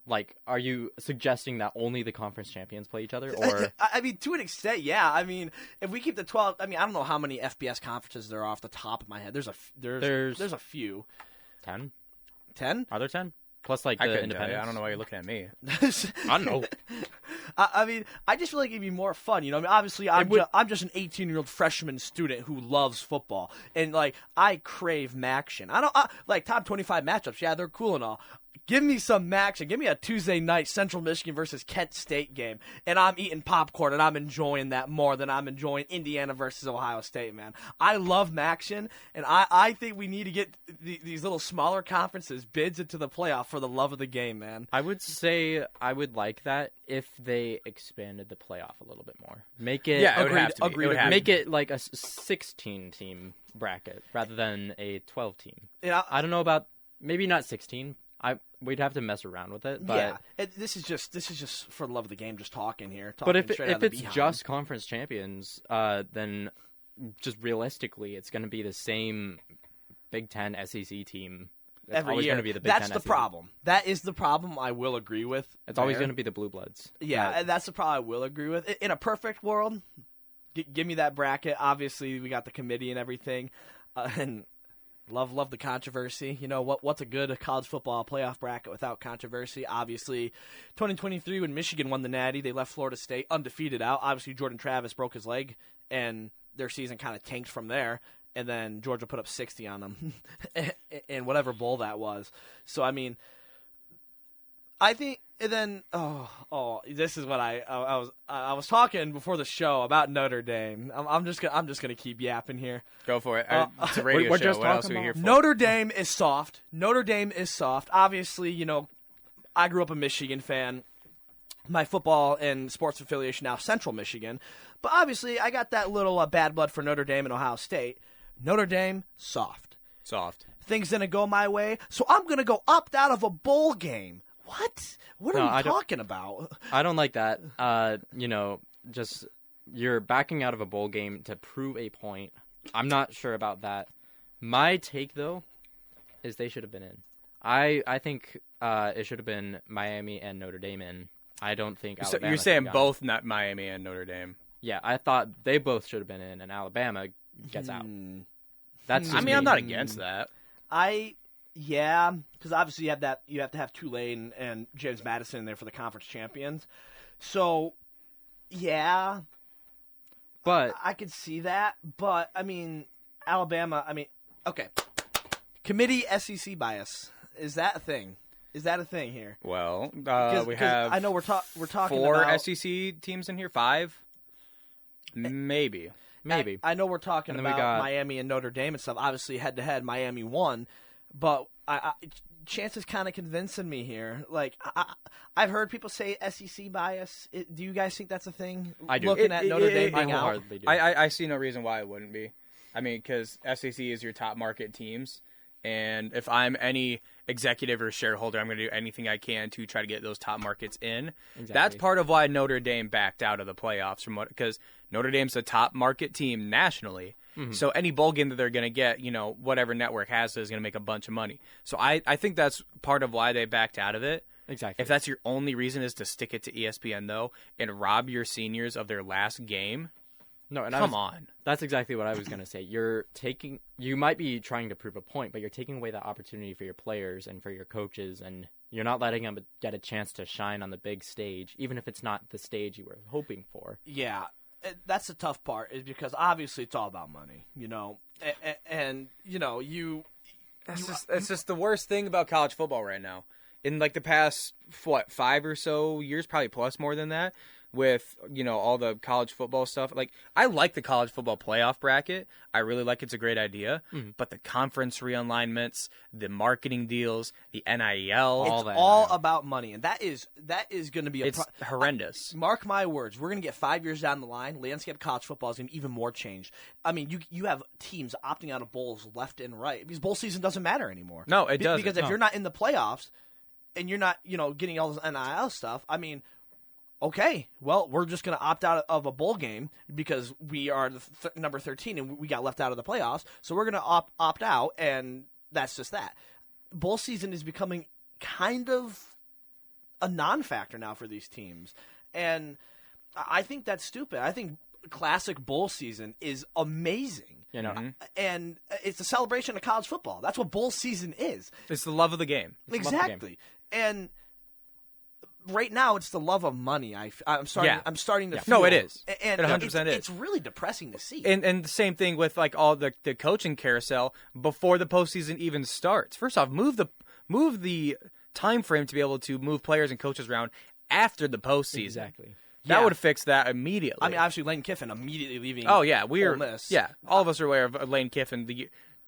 like, are you suggesting that only the conference champions play each other? Or I mean, to an extent, yeah. I mean, if we keep the 12, I mean, I don't know how many FBS conferences there are off the top of my head. There's a few. 10? 10? Are there 10? Plus, like, I the couldn't tell you. independents? I don't know why you're looking at me. I don't know. I mean, I just feel like it'd be more fun. I mean, obviously, I'm just an 18-year-old freshman student who loves football, and like I crave MACtion. Like top 25 matchups. Yeah, they're cool and all. Give me some MACtion. Give me a Tuesday night Central Michigan versus Kent State game, and I'm eating popcorn and I'm enjoying that more than I'm enjoying Indiana versus Ohio State. Man, I love MACtion, and I think we need to get these little smaller conferences bids into the playoff for the love of the game, man. I would say I would like that if they expanded the playoff a little bit more. Make it Yeah, it would have to be. It would have to make be. it like a 16-team bracket rather than a 12-team. Yeah, I don't know about maybe not 16. We'd have to mess around with it, but this is just for the love of the game, just talking here. But if it's just conference champions, then just realistically, it's going to be the same Big Ten SEC team. It's every always year. going to be the Big That's Ten the SEC. problem. That is the problem. I will agree with. It's always going to be the Blue Bloods. Yeah, and that's the problem I will agree with. In a perfect world, give me that bracket. Obviously, we got the committee and everything, and. Love the controversy. What's a good college football playoff bracket without controversy? Obviously, 2023 when Michigan won the Natty, they left Florida State undefeated out. Obviously, Jordan Travis broke his leg, and their season kind of tanked from there. And then Georgia put up 60 on them in whatever bowl that was. So, I mean, I think and then this is what I was talking before the show about Notre Dame. I'm just gonna keep yapping here. Go for it. It's a radio we're show. just What else are talking we here about for? Notre Dame is soft. Obviously, I grew up a Michigan fan. My football and sports affiliation now Central Michigan. But obviously, I got that little bad blood for Notre Dame and Ohio State. Notre Dame, soft. Things didn't go my way, so I'm going to go opt out of a bowl game. What? What are you talking about? I don't like that. Just you're backing out of a bowl game to prove a point. I'm not sure about that. My take, though, is they should have been in. I think it should have been Miami and Notre Dame in. I don't think Alabama. You're saying both, not Miami and Notre Dame. Yeah, I thought they both should have been in, and Alabama gets out. That's. I mean, I'm not against that. Yeah, because obviously you have to have Tulane and James Madison in there for the conference champions. So, yeah, but I could see that. But I mean, Alabama. I mean, okay, committee SEC bias, is that a thing? Is that a thing here? Well, we have. I know we're talking 4 about SEC teams in here. 5, maybe. I know we're talking about Miami and Notre Dame and stuff. Obviously, head to head, Miami won. but Chance is kind of convincing me here. Like, I've heard people say SEC bias. Do you guys think that's a thing? I do. Looking at Notre Dame being I out. wholeheartedly do. I see no reason why it wouldn't be. I mean, because SEC is your top market teams, and if I'm any executive or shareholder, I'm going to do anything I can to try to get those top markets in. Exactly. That's part of why Notre Dame backed out of the playoffs because Notre Dame's a top market team nationally. Mm-hmm. So any bowl game that they're going to get, whatever network has it is going to make a bunch of money. So I think that's part of why they backed out of it. Exactly. If that's your only reason is to stick it to ESPN, though, and rob your seniors of their last game, come on. That's exactly what I was going to say. You might be trying to prove a point, but you're taking away that opportunity for your players and for your coaches, and you're not letting them get a chance to shine on the big stage, even if it's not the stage you were hoping for. Yeah. That's the tough part, is because obviously it's all about money, and It's just the worst thing about college football right now. In like the past 5 or so years, probably plus more than that, with all the college football stuff. Like, I like the college football playoff bracket. I really like it's a great idea. Mm-hmm. But the conference realignments, the marketing deals, the NIL, it's all about money, and that is going to be horrendous. Mark my words, we're going to get 5 years down the line. Landscape of college football is going to be even more changed. I mean, you have teams opting out of bowls left and right because bowl season doesn't matter anymore. No, it doesn't. Because if you're not in the playoffs and you're not, getting all this NIL stuff, I mean. Okay, well, we're just going to opt out of a bowl game because we are number 13 and we got left out of the playoffs. So we're going to opt out, and that's just that. Bowl season is becoming kind of a non-factor now for these teams. And I think that's stupid. I think classic bowl season is amazing. And it's a celebration of college football. That's what bowl season is. It's the love of the game. Exactly. And right now, it's the love of money. I'm starting to feel. No, it is. And it 100% is. It's really depressing to see. And the same thing with like all the coaching carousel before the postseason even starts. First off, move the time frame to be able to move players and coaches around after the postseason. Exactly. That would fix that immediately. I mean, obviously, Lane Kiffin immediately leaving. Oh yeah, Ole Miss. Yeah, all of us are aware of Lane Kiffin.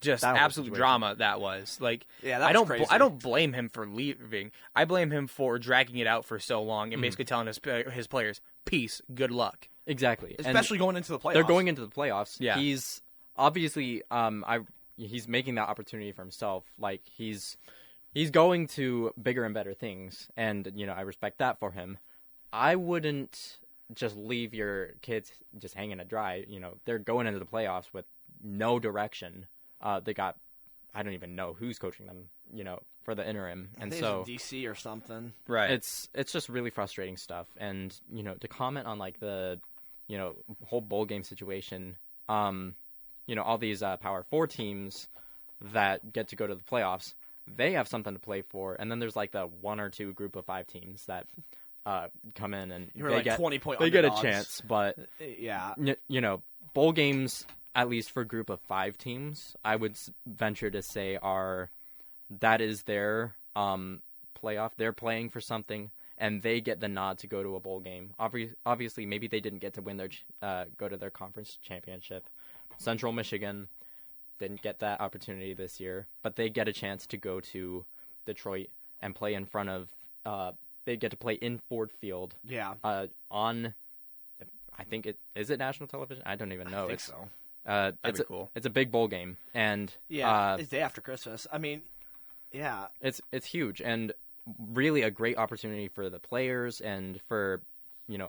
Just absolute drama that was. Like, that was crazy. I don't blame him for leaving. I blame him for dragging it out for so long and basically telling his players, "Peace, good luck." Exactly, especially going into the playoffs. They're going into the playoffs. Yeah, he's obviously he's making that opportunity for himself. Like he's going to bigger and better things, and I respect that for him. I wouldn't just leave your kids just hanging to dry. They're going into the playoffs with no direction. They got, I don't even know who's coaching them, for the interim, and so DC or something. Right. It's just really frustrating stuff, and to comment on like the, whole bowl game situation, all these Power 4 teams that get to go to the playoffs, they have something to play for, and then there's like the 1 or 2 group of 5 teams that come in and they get 20-point they get underdogs. a chance, but yeah, bowl games. At least for a group of 5 teams, I would venture to say that is their playoff. They're playing for something, and they get the nod to go to a bowl game. Obviously, maybe they didn't get to win go to their conference championship. Central Michigan didn't get that opportunity this year, but they get a chance to go to Detroit and play in front of. They get to play in Ford Field. Yeah. On, I think is it national television? I don't even know. I think so. That'd be cool. It's a big bowl game, and it's day after Christmas. I mean, yeah, it's huge, and really a great opportunity for the players and for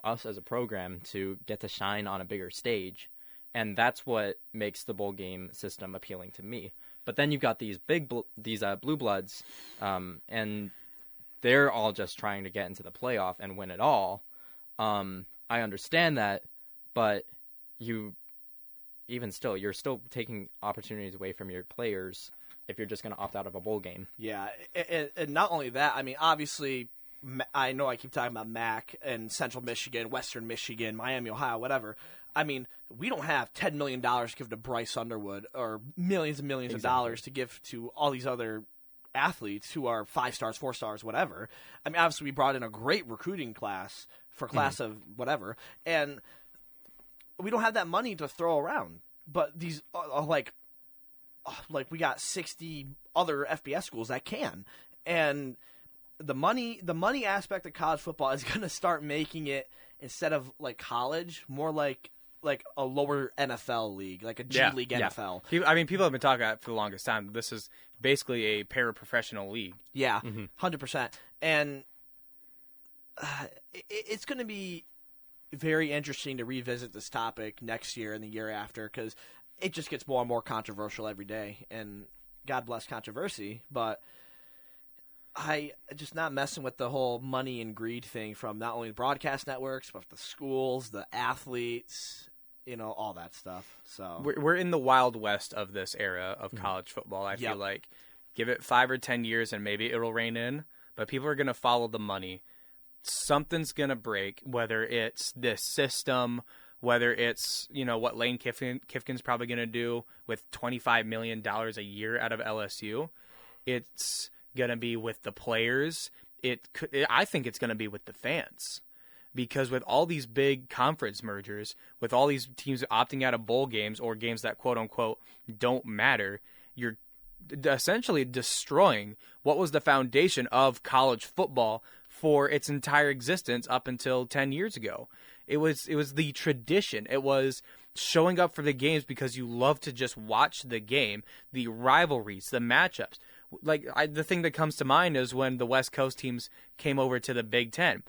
us as a program to get to shine on a bigger stage, and that's what makes the bowl game system appealing to me. But then you've got these blue bloods, and they're all just trying to get into the playoff and win it all. I understand that, but even still, you're still taking opportunities away from your players if you're just going to opt out of a bowl game. Yeah, and not only that, I mean, obviously, I know I keep talking about MAC and Central Michigan, Western Michigan, Miami, Ohio, whatever. I mean, we don't have $10 million to give to Bryce Underwood or millions and millions of dollars to give to all these other athletes who are 5 stars, 4 stars, whatever. I mean, obviously, we brought in a great recruiting class for class of whatever, and we don't have that money to throw around. But these like we got 60 other FBS schools that can, and the money aspect of college football is going to start making it, instead of like college, more like a lower NFL league, like a G League NFL. I mean, people have been talking about it for the longest time. This is basically a paraprofessional league. Yeah, 100%. And it's going to be very interesting to revisit this topic next year and the year after, because it just gets more and more controversial every day. And God bless controversy, but I just not messing with the whole money and greed thing from not only the broadcast networks, but the schools, the athletes, all that stuff. So we're in the wild west of this era of college football. I feel like give it 5 or 10 years and maybe it'll rein in, but people are going to follow the money. Something's going to break, whether it's this system, whether it's, what Lane Kifkin's probably going to do with $25 million a year out of LSU. It's going to be with the players. I think it's going to be with the fans. Because with all these big conference mergers, with all these teams opting out of bowl games or games that quote-unquote don't matter, you're essentially destroying what was the foundation of college football for its entire existence up until 10 years ago. It was the tradition. It was showing up for the games because you love to just watch the game, the rivalries, the matchups. The thing that comes to mind is when the West Coast teams came over to the Big Ten.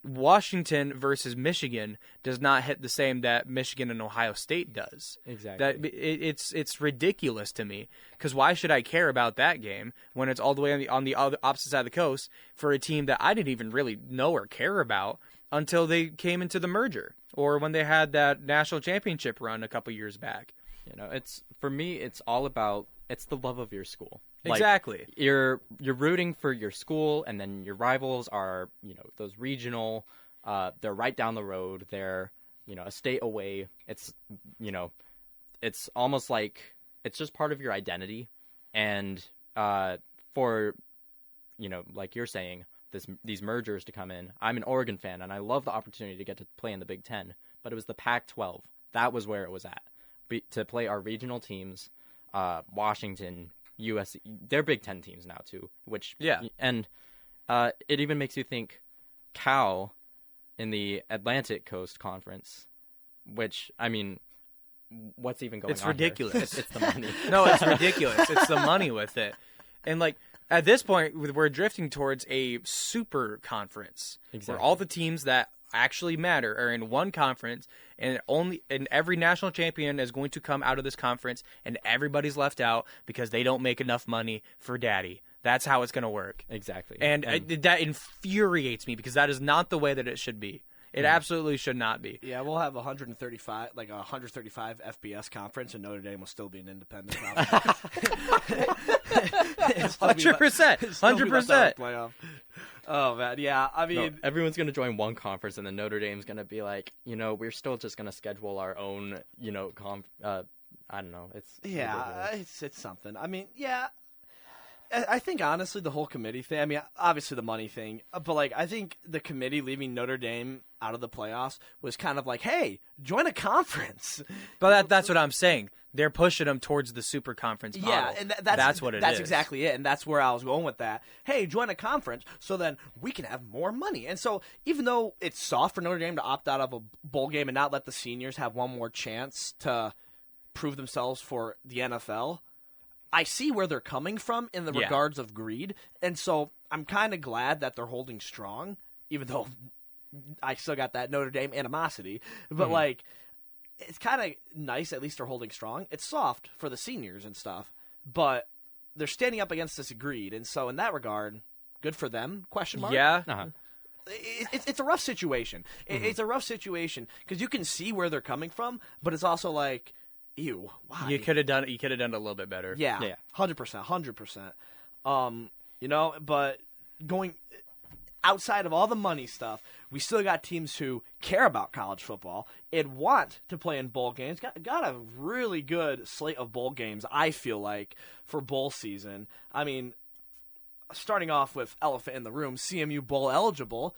Washington versus Michigan does not hit the same that Michigan and Ohio State does. Exactly. It's ridiculous to me, because why should I care about that game when it's all the way on the opposite side of the coast for a team that I didn't even really know or care about until they came into the merger, or when they had that national championship run a couple years back. It's for me. It's all about the love of your school. Exactly. You're rooting for your school, and then your rivals are, those regional. They're right down the road. They're, a state away. It's, it's almost like it's just part of your identity. And for, like you're saying, these mergers to come in. I'm an Oregon fan, and I love the opportunity to get to play in the Big Ten. But it was the Pac-12. That was where it was at. To play our regional teams, Washington, USC, they're Big Ten teams now too. And it even makes you think Cal in the Atlantic Coast Conference, which, I mean, what's even going on? It's ridiculous. It's the money. No, it's ridiculous. It's the money with it. And at this point, we're drifting towards a super conference. Exactly. Where all the teams that actually matter are in one conference, and every national champion is going to come out of this conference, and everybody's left out because they don't make enough money for daddy. That's how it's going to work. Exactly. And that infuriates me, because that is not the way that it should be. It absolutely should not be. Yeah, we'll have 135 FBS conference, and Notre Dame will still be an independent conference. 100%. Oh man, yeah. I mean, everyone's gonna join one conference, and then Notre Dame's gonna be like, we're still just gonna schedule our own, I don't know. It's something. I mean, yeah. I think honestly the whole committee thing. I mean, obviously the money thing, but I think the committee leaving Notre Dame out of the playoffs was kind of like, hey, join a conference. But that's what I'm saying. They're pushing them towards the super conference model. Yeah, and that's what it is. That's exactly it, and that's where I was going with that. Hey, join a conference, so then we can have more money. And so even though it's soft for Notre Dame to opt out of a bowl game and not let the seniors have one more chance to prove themselves for the NFL, I see where they're coming from in the regards of greed. And so I'm kind of glad that they're holding strong, even though I still got that Notre Dame animosity. But, it's kind of nice at least they're holding strong. It's soft for the seniors and stuff, but they're standing up against this greed. And so in that regard, good for them, question mark? Yeah. Uh-huh. It's a rough situation. It's a rough situation because you can see where they're coming from, but it's also like, ew, why? You could have done it a little bit better. Yeah. 100%. But going outside of all the money stuff, we still got teams who care about college football and want to play in bowl games. Got a really good slate of bowl games, I feel like, for bowl season. I mean, starting off with elephant in the room, CMU bowl eligible,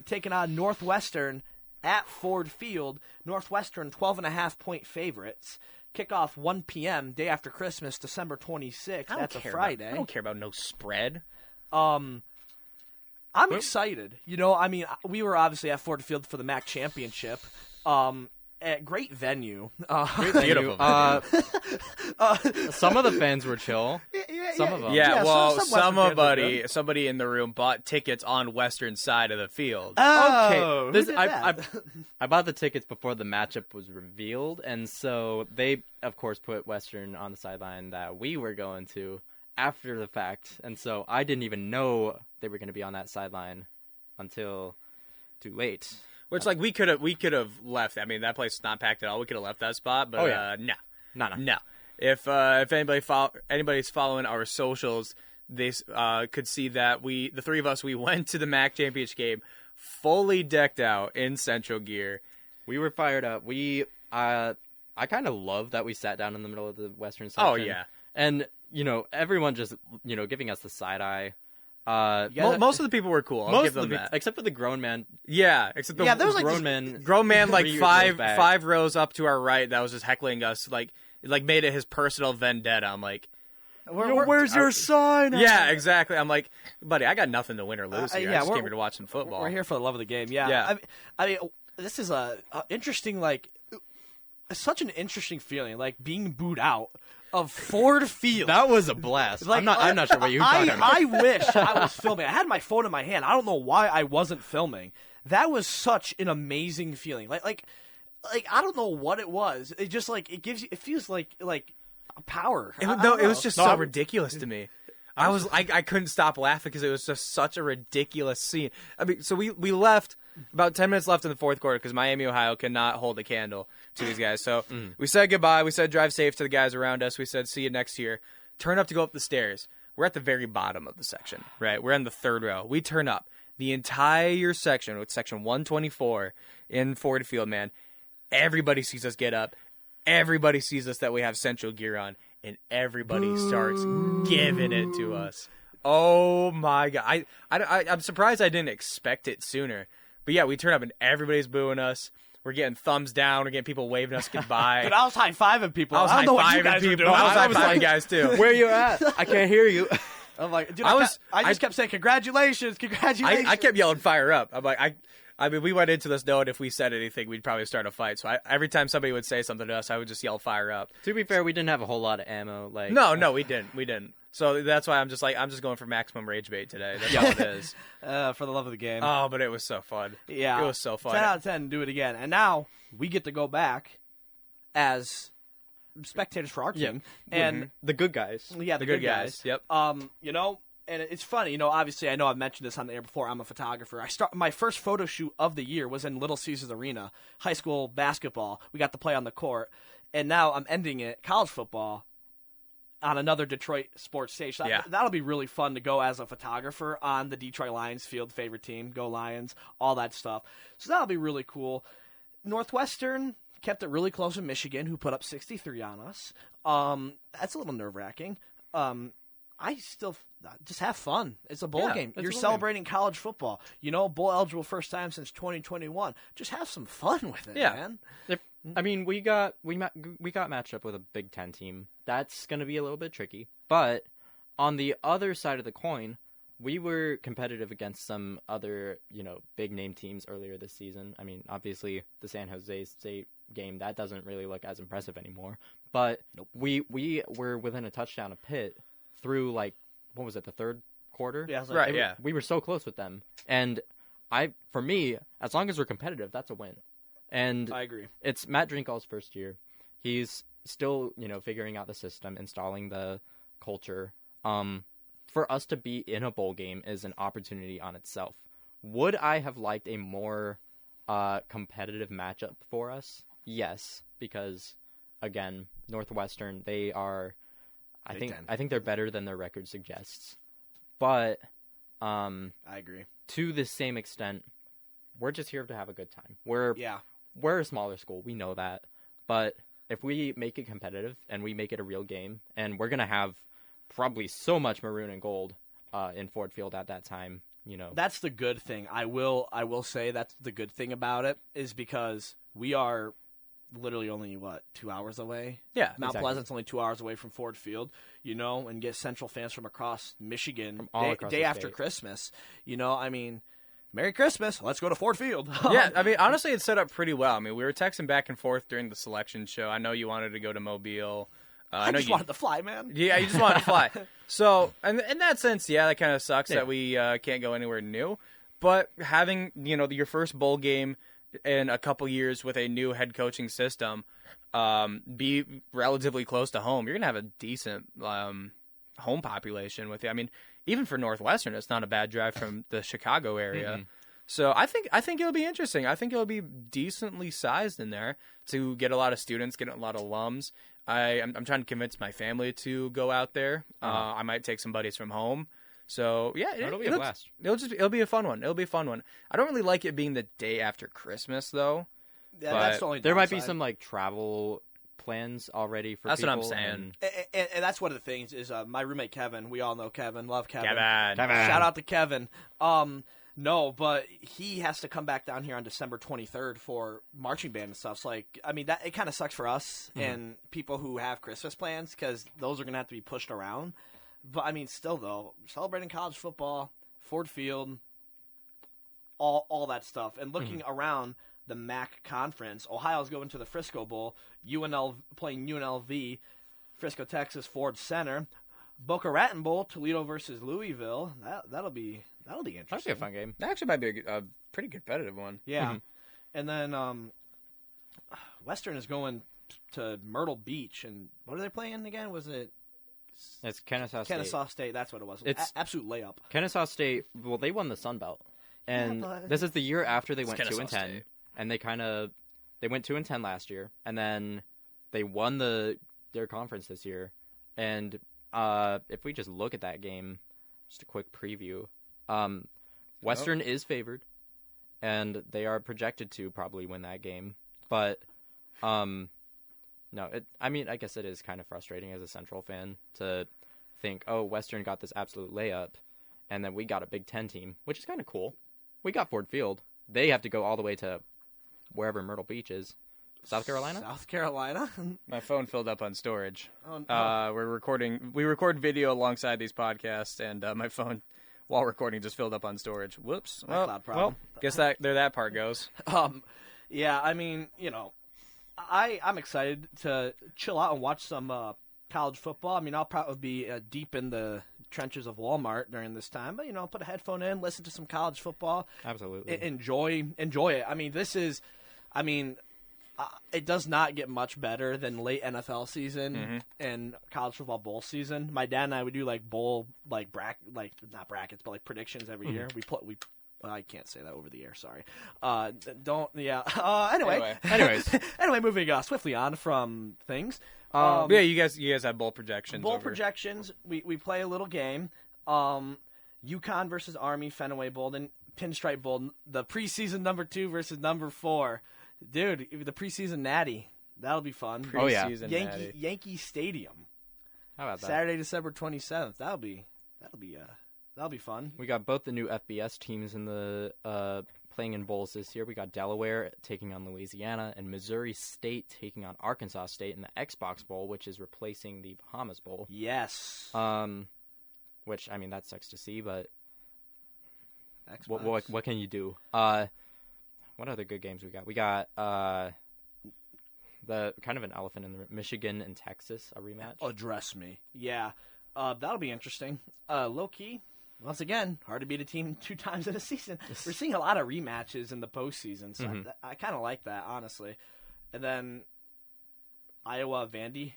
taking on Northwestern at Ford Field. Northwestern 12.5-point favorites, Kickoff 1 p.m. day after Christmas, December 26th. That's a Friday. I don't care about no spread. I'm excited. We were obviously at Ford Field for the MAC championship. At great venue. Beautiful. Some of the fans were chill. Some of them. Yeah, well, some Western fans were somebody in the room bought tickets on western side of the field. Oh, Okay, who did that? I bought the tickets before the matchup was revealed, and so they, of course, put Western on the sideline that we were going to after the fact, and so I didn't even know they were going to be on that sideline until too late. Which, like, we could have left. I mean, that place is not packed at all. We could have left that spot, but no. If anybody's following our socials, they could see that the three of us, we went to the MAC championship game fully decked out in Central gear. We were fired up. I kind of love that we sat down in the middle of the Western section. Oh, yeah. And, everyone just, giving us the side eye. Most of the people were cool. I'll give them that. Except for the grown man. Yeah, except the there was grown man like five rows up to our right that was just heckling us, like made it his personal vendetta. I'm like, where's your sign? Yeah, exactly. I'm like, buddy, I got nothing to win or lose here. I just came here to watch some football. We're here for the love of the game. Yeah. I mean, this is a interesting, such an interesting feeling, like being booed out of Ford Field. That was a blast. I'm not sure what you were talking about. I wish I was filming. I had my phone in my hand. I don't know why I wasn't filming. That was such an amazing feeling. Like I don't know what it was. It just it feels like a power. It was just so ridiculous to me. I couldn't stop laughing because it was just such a ridiculous scene. I mean, so we left about 10 minutes left in the fourth quarter because Miami, Ohio cannot hold a candle to these guys. So we said goodbye. We said drive safe to the guys around us. We said see you next year. Turn up to go up the stairs. We're at the very bottom of the section, right? We're in the third row. We turn up. The entire section, with section 124 in Ford Field, man, everybody sees us get up. Everybody sees us that we have Central gear on. And everybody starts giving it to us. Oh, my God. I'm surprised I didn't expect it sooner. But, yeah, we turn up and everybody's booing us. We're getting thumbs down. We're getting people waving us goodbye. But I was high-fiving people. I don't know what you guys were doing. I was high-fiving guys, too. Where you at? I can't hear you. I'm like, dude, I just kept saying, congratulations. I kept yelling fire up. I'm like, I mean, we went into this knowing if we said anything, we'd probably start a fight. So every time somebody would say something to us, I would just yell fire up. To be fair, we didn't have a whole lot of ammo. No, we didn't. So that's why I'm just going for maximum rage bait today. That's all it is. For the love of the game. Oh, but it was so fun. Yeah. It was so fun. 10 out of 10, do it again. And now we get to go back as spectators for our team. And the good guys. Yeah, the good guys. Yep. And it's funny, obviously I know I've mentioned this on the air before. I'm a photographer. My first photo shoot of the year was in Little Caesars Arena, high school basketball. We got to play on the court. And now I'm ending it, college football, on another Detroit sports stage. So that'll be really fun to go as a photographer on the Detroit Lions field, favorite team, go Lions, all that stuff. So that'll be really cool. Northwestern kept it really close in Michigan, who put up 63 on us. That's a little nerve-wracking. I still just have fun. It's a bowl game. You're celebrating college football. Bowl eligible first time since 2021. Just have some fun with it, man. We got matched up with a Big Ten team. That's going to be a little bit tricky. But on the other side of the coin, we were competitive against some other, big name teams earlier this season. I mean, obviously the San Jose State game, that doesn't really look as impressive anymore. But we were within a touchdown of Pitt through what was it, the third quarter? Yeah, we were so close with them. And for me, as long as we're competitive, that's a win. And I agree. It's Matt Drinkall's first year. He's still, figuring out the system, installing the culture. For us to be in a bowl game is an opportunity on itself. Would I have liked a more competitive matchup for us? Yes, because again, Northwestern, they are. I think they're better than their record suggests. But I agree. To the same extent, we're just here to have a good time. We're a smaller school, we know that. But if we make it competitive and we make it a real game, and we're gonna have probably so much maroon and gold in Ford Field at that time, That's the good thing. I will say that's the good thing about it is because we are literally only 2 hours away. Yeah, Mount exactly. Pleasant's only 2 hours away from Ford Field, and get Central fans from across Michigan From all across day the after state. Christmas. I mean, Merry Christmas. Let's go to Ford Field. Yeah, I mean, honestly, it's set up pretty well. I mean, we were texting back and forth during the selection show. I know you wanted to go to Mobile. I know just you wanted to fly, man. Yeah, you just wanted to fly. So, and in that sense, yeah, that kind of sucks that we can't go anywhere new. But having, your first bowl game in a couple years with a new head coaching system, be relatively close to home, you're going to have a decent home population with you. I mean, even for Northwestern, it's not a bad drive from the Chicago area. Mm-hmm. So I think it'll be interesting. I think it'll be decently sized in there to get a lot of students, get a lot of alums. I'm trying to convince my family to go out there. I might take some buddies from home. So yeah, It'll be a blast. It'll be a fun one. It'll be a fun one. I don't really like it being the day after Christmas though. Yeah, But that's the only There might be downside. some travel plans already for That's what people. I'm saying. And that's one of the things is my roommate Kevin. We all know Kevin. Love Kevin. Kevin. Shout out to Kevin. No, but he has to come back down here on December 23rd for marching band and stuff. So, that it kind of sucks for us and people who have Christmas plans because those are going to have to be pushed around. But, still, though, celebrating college football, Ford Field, all that stuff. And looking around the MAC conference, Ohio's going to the Frisco Bowl, playing UNLV, Frisco, Texas, Ford Center, Boca Raton Bowl, Toledo versus Louisville. That'll be interesting. That'll be a fun game. That actually might be a pretty competitive one. Yeah. And then Western is going to Myrtle Beach. And what are they playing again? Was it It's Kennesaw State. Kennesaw State? That's what it was. It's- Absolute layup. Kennesaw State, well, they won the Sun Belt. And but- this is the year after they went Kennesaw 2-10. State. And they went 2-10 last year. And then they won their conference this year. And if we just look at that game, just a quick preview, Western is favored. And they are projected to probably win that game. But, no, I guess it is kind of frustrating as a Central fan to think, oh, Western got this absolute layup, and then we got a Big Ten team, which is kind of cool. We got Ford Field. They have to go all the way to wherever Myrtle Beach is. South Carolina? South Carolina? My phone filled up on storage. Oh, no. We record video alongside these podcasts, and my phone, while recording, just filled up on storage. Whoops. My cloud problem. Guess there that part goes. Yeah, I'm excited to chill out and watch some college football. I'll probably be deep in the trenches of Walmart during this time, but put a headphone in, listen to some college football. Absolutely. Enjoy it. It does not get much better than late NFL season and college football bowl season. My dad and I would do bowl not brackets, but predictions every year. I can't say that over the air. Sorry. Anyway, moving swiftly on from things. Yeah, you guys have bowl projections. Projections. We play a little game. UConn versus Army, Fenway Bowl, then Pinstripe Bowl. The preseason number 2 versus number 4. Dude, the preseason natty. That'll be fun. Oh, yeah. Preseason natty. Yankee Stadium. How about that? Saturday, December 27th. That'll be fun. We got both the new FBS teams in the playing in bowls this year. We got Delaware taking on Louisiana and Missouri State taking on Arkansas State in the Xbox Bowl, which is replacing the Bahamas Bowl. Yes. Which that sucks to see, but Xbox. what can you do? What other good games we got? We got the kind of an elephant in the Michigan and Texas, a rematch. Address me. Yeah. That'll be interesting. Low key. Once again, hard to beat a team 2 times in a season. We're seeing a lot of rematches in the postseason, so I kind of like that, honestly. And then Iowa Vandy.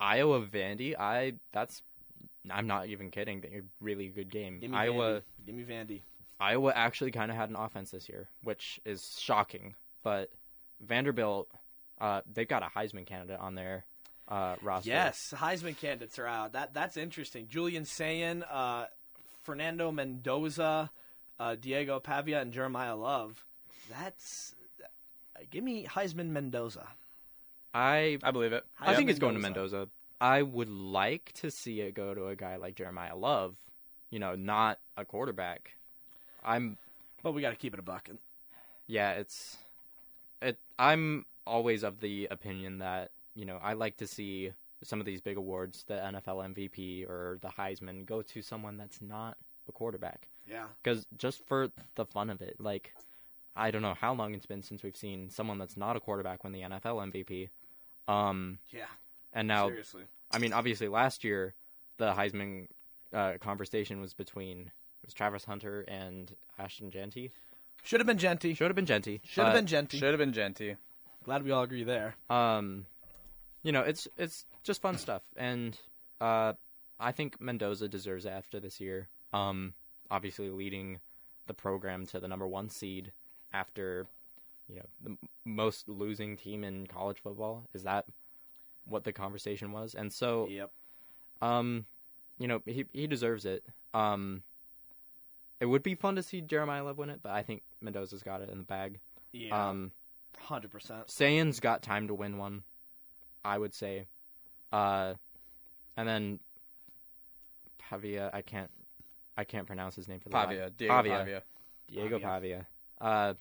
I'm not even kidding. They're a really good game. Give me Vandy. Iowa actually kind of had an offense this year, which is shocking. But Vanderbilt, they've got a Heisman candidate on their roster. Yes, Heisman candidates are out. That's interesting. Julian Sayin, Fernando Mendoza, Diego Pavia, and Jeremiah Love. Give me Heisman Mendoza. I believe it. I think it's going to Mendoza. I would like to see it go to a guy like Jeremiah Love, not a quarterback. But we got to keep it a buck. Yeah, always of the opinion that, I like to see some of these big awards, the NFL MVP or the Heisman, go to someone that's not a quarterback. Yeah. Because just for the fun of it, like, I don't know how long it's been since we've seen someone that's not a quarterback win the NFL MVP. Yeah. And now, Seriously. I mean, obviously last year, the Heisman conversation was between Travis Hunter and Ashton Genty. Should have been Genty. Should have been Genty. Should have been Genty. Should have been Genty. Glad we all agree there. It's just fun stuff, and I think Mendoza deserves it after this year. Obviously leading the program to the number 1 seed after, the most losing team in college football. Is that what the conversation was? And so, Yep. he deserves it. It would be fun to see Jeremiah Love win it, but I think Mendoza's got it in the bag. Yeah. 100%. Sayan's got time to win one, I would say. And then Pavia, I can't pronounce his name for the life. Diego Pavia. How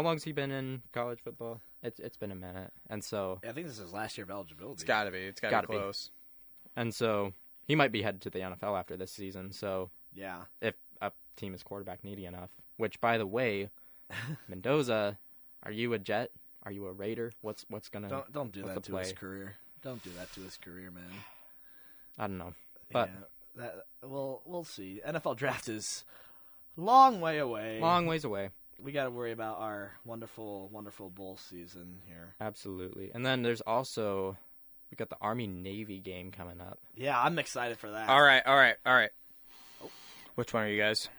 long's he been in college football? It's been a minute, and so I think this is his last year of eligibility. It's got to be. It's got to be close. And so he might be headed to the NFL after this season. So yeah, if a team is quarterback needy enough, which by the way, Mendoza, are you a Jet? Are you a Raider? What's gonna don't do that to his career. Don't do that to his career, man. I don't know, but we'll see. NFL draft is long way away. Long ways away. We got to worry about our wonderful, wonderful bowl season here. Absolutely. And then there's also, we got the Army-Navy game coming up. Yeah, I'm excited for that. All right. Oh. Which one are you guys?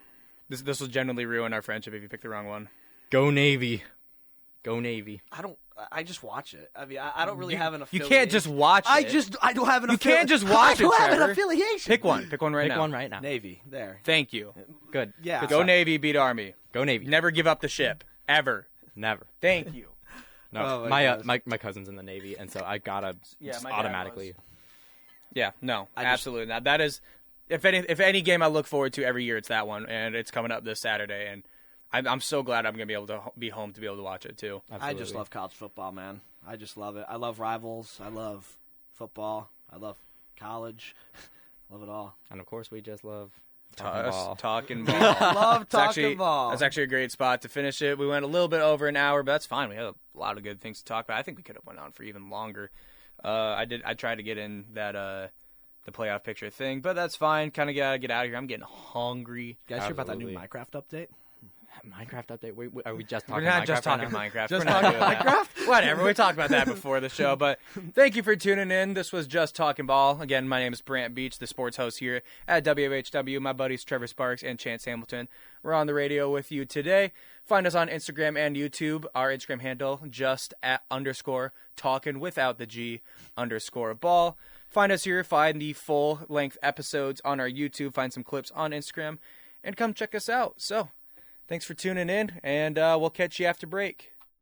This will generally ruin our friendship if you pick the wrong one. Go Navy. Go Navy. I just watch it. I mean, I don't really have an You affiliation. can't just watch it. I don't have an affiliation. You can't just watch it, I don't have Trevor. an affiliation. Pick one. Pick one right now. Pick one right now. Navy. There. Thank you. Good. Yeah. Go Navy, beat Army. Go Navy. Never give up the ship. Ever. Never. Thank you. No, Oh my cousin's in the Navy, and so I gotta just my dad automatically. Yeah, no, absolutely not. That is, if any game I look forward to every year, it's that one, and it's coming up this Saturday, and I'm so glad I'm gonna be able to be home to be able to watch it too. Absolutely. I just love college football, man. I just love it. I love rivals. I love football. I love college. Love it all. And of course, we just love talking ball. Talking ball. Love talking ball. That's actually a great spot to finish it. We went a little bit over an hour, but that's fine. We had a lot of good things to talk about. I think we could have went on for even longer. I tried to get in that the playoff picture thing, but that's fine. Kind of gotta get out of here. I'm getting hungry. You guys hear about that new Absolutely. Minecraft update? Minecraft update? Are we just We're talking not Minecraft just right talking now? Minecraft. Just We're not talking doing that. Minecraft? Whatever. We talked about that before the show, but thank you for tuning in. This was Just Talking Ball. Again, my name is Brandt Beach, the sports host here at WHW. My buddies Trevor Sparks and Chance Hamilton. We're on the radio with you today. Find us on Instagram and YouTube. Our Instagram handle, just @_talking without the G _ball. Find us here. Find the full-length episodes on our YouTube. Find some clips on Instagram. And come check us out. So, thanks for tuning in, and we'll catch you after break.